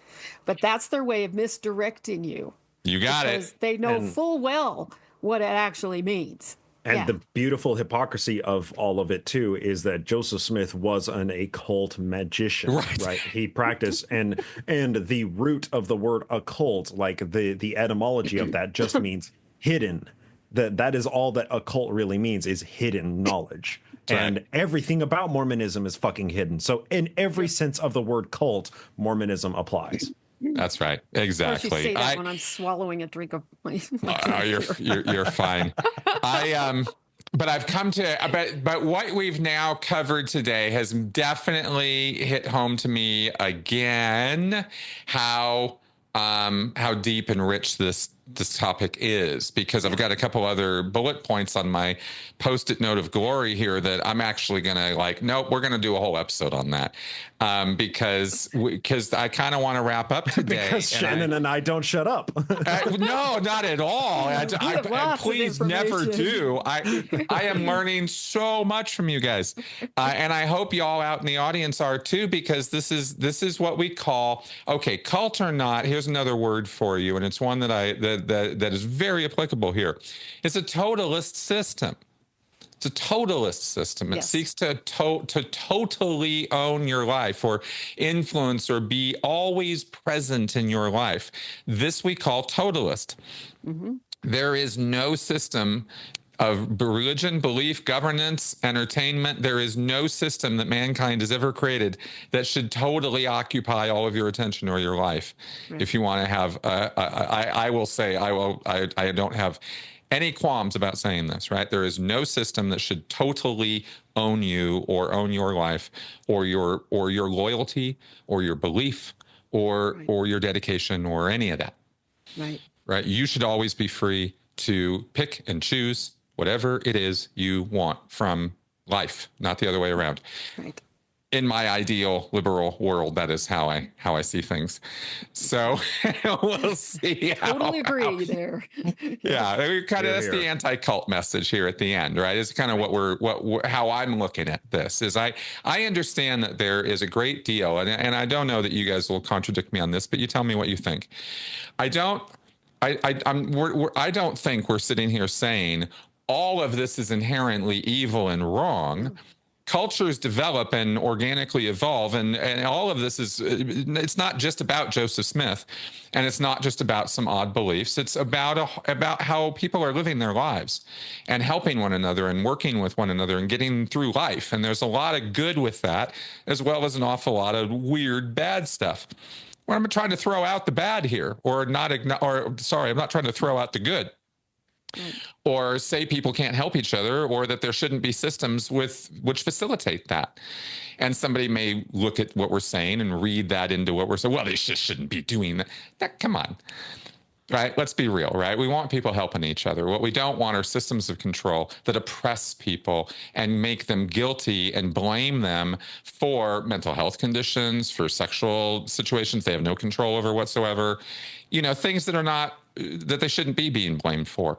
But that's their way of misdirecting you. You got because it. they know full well what it actually means. And the beautiful hypocrisy of all of it, too, is that Joseph Smith was an occult magician, right? He practiced, and the root of the word occult, like the etymology of that, just means hidden. That is all that occult really means, is hidden knowledge. And everything about Mormonism is fucking hidden. So in every sense of the word cult, Mormonism applies. That's right. Exactly. Of course, you say that when I'm swallowing a drink of my you're fine. But I've come to, but what we've now covered today has definitely hit home to me again, how deep and rich this topic is, because I've got a couple other bullet points on my post-it note of glory here that I'm actually going to nope, we're going to do a whole episode on that. Because I kind of want to wrap up today. Because Shannon and I don't shut up. No, not at all. Please never do. I am learning so much from you guys. And I hope you all out in the audience are too, because this is what we call, okay, cult or not, here's another word for you. And it's one that that is very applicable here. It's a totalist system. It's a totalist system. It seeks to totally own your life or influence or be always present in your life. This we call totalist. Mm-hmm. There is no system of religion, belief, governance, entertainment. There is no system that mankind has ever created that should totally occupy all of your attention or your life. Right. If you want to have, I will say, I don't have any qualms about saying this, right? There is no system that should totally own you or own your life or your loyalty or your belief or your dedication or any of that. Right. Right. You should always be free to pick and choose whatever it is you want from life, not the other way around. Right. In my ideal liberal world, that is how I see things. So we'll see. Totally agree there. Yeah, that's the anti-cult message here at the end, right? It's kind of how I'm looking at this. Is I understand that there is a great deal, and I don't know that you guys will contradict me on this, but you tell me what you think. I don't think we're sitting here saying all of this is inherently evil and wrong. Cultures develop and organically evolve, and all of this it's not just about Joseph Smith, and it's not just about some odd beliefs. It's about how people are living their lives and helping one another and working with one another and getting through life. And there's a lot of good with that, as well as an awful lot of weird, bad stuff. Well, I'm trying to throw out the bad here, I'm not trying to throw out the good. Or say people can't help each other, or that there shouldn't be systems which facilitate that. And somebody may look at what we're saying and read that into what we're saying. Well, they just shouldn't be doing that. Come on. Right? Let's be real, right? We want people helping each other. What we don't want are systems of control that oppress people and make them guilty and blame them for mental health conditions, for sexual situations they have no control over whatsoever. Things that they shouldn't be being blamed for.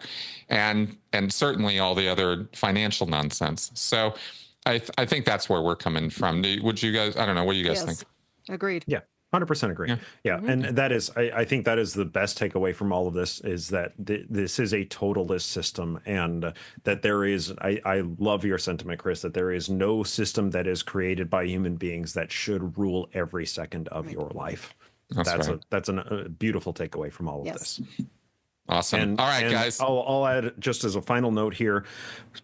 And certainly all the other financial nonsense. So I think that's where we're coming from. Would you guys, I don't know, what do you guys think? Agreed. Yeah. 100% agree. Yeah. Mm-hmm. And that is, I think that is the best takeaway from all of this, is that this is a totalist system, and that there is, I love your sentiment, Chris, that there is no system that is created by human beings that should rule every second of your life. That's a beautiful takeaway from all of this. Awesome. All right, guys. I'll add just as a final note here.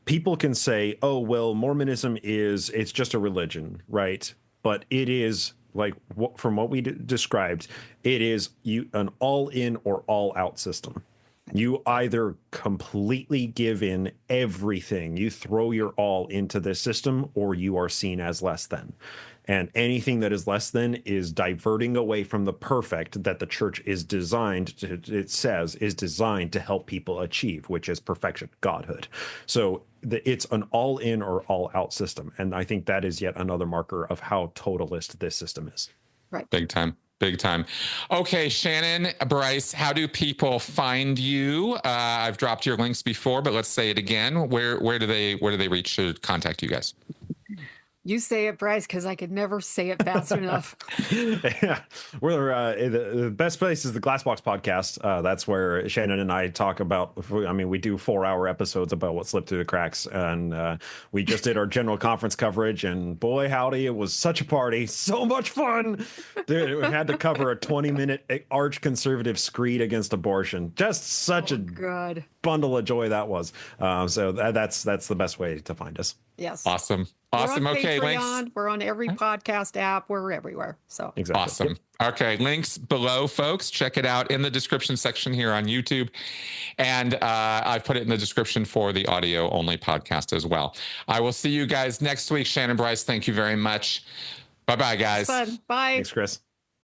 People can say, oh, well, Mormonism it's just a religion, right? But it is like from what we described, it is an all in or all out system. You either completely give in everything, you throw your all into this system, or you are seen as less than. And anything that is less than is diverting away from the perfect that the church is designed to, it says, is designed to help people achieve, which is perfection, godhood. So it's an all in or all out system. And I think that is yet another marker of how totalist this system is. Right. Big time. Big time. Okay, Shannon, Bryce, how do people find you? I've dropped your links before, but let's say it again. Where do they reach to contact you guys? You say it, Bryce, because I could never say it fast enough. Yeah, we're the best place is the Glassbox podcast. That's where Shannon and I talk about. I mean, we do 4-hour episodes about what slipped through the cracks, and we just did our general conference coverage. And boy, howdy, it was such a party, so much fun. Dude, we had to cover a 20-minute arch conservative screed against abortion. Just such a good bundle of joy that was. So that's the best way to find us. Yes. Awesome. We're on Okay, Patreon. links. We're on every podcast app. We're everywhere. So exactly. Awesome. Yep. Okay, links below, folks. Check it out in the description section here on YouTube. And I've put it in the description for the audio only podcast as well. I will see you guys next week. Shannon, Bryce, thank you very much. Bye-bye, guys. fun. Bye. Thanks, Chris.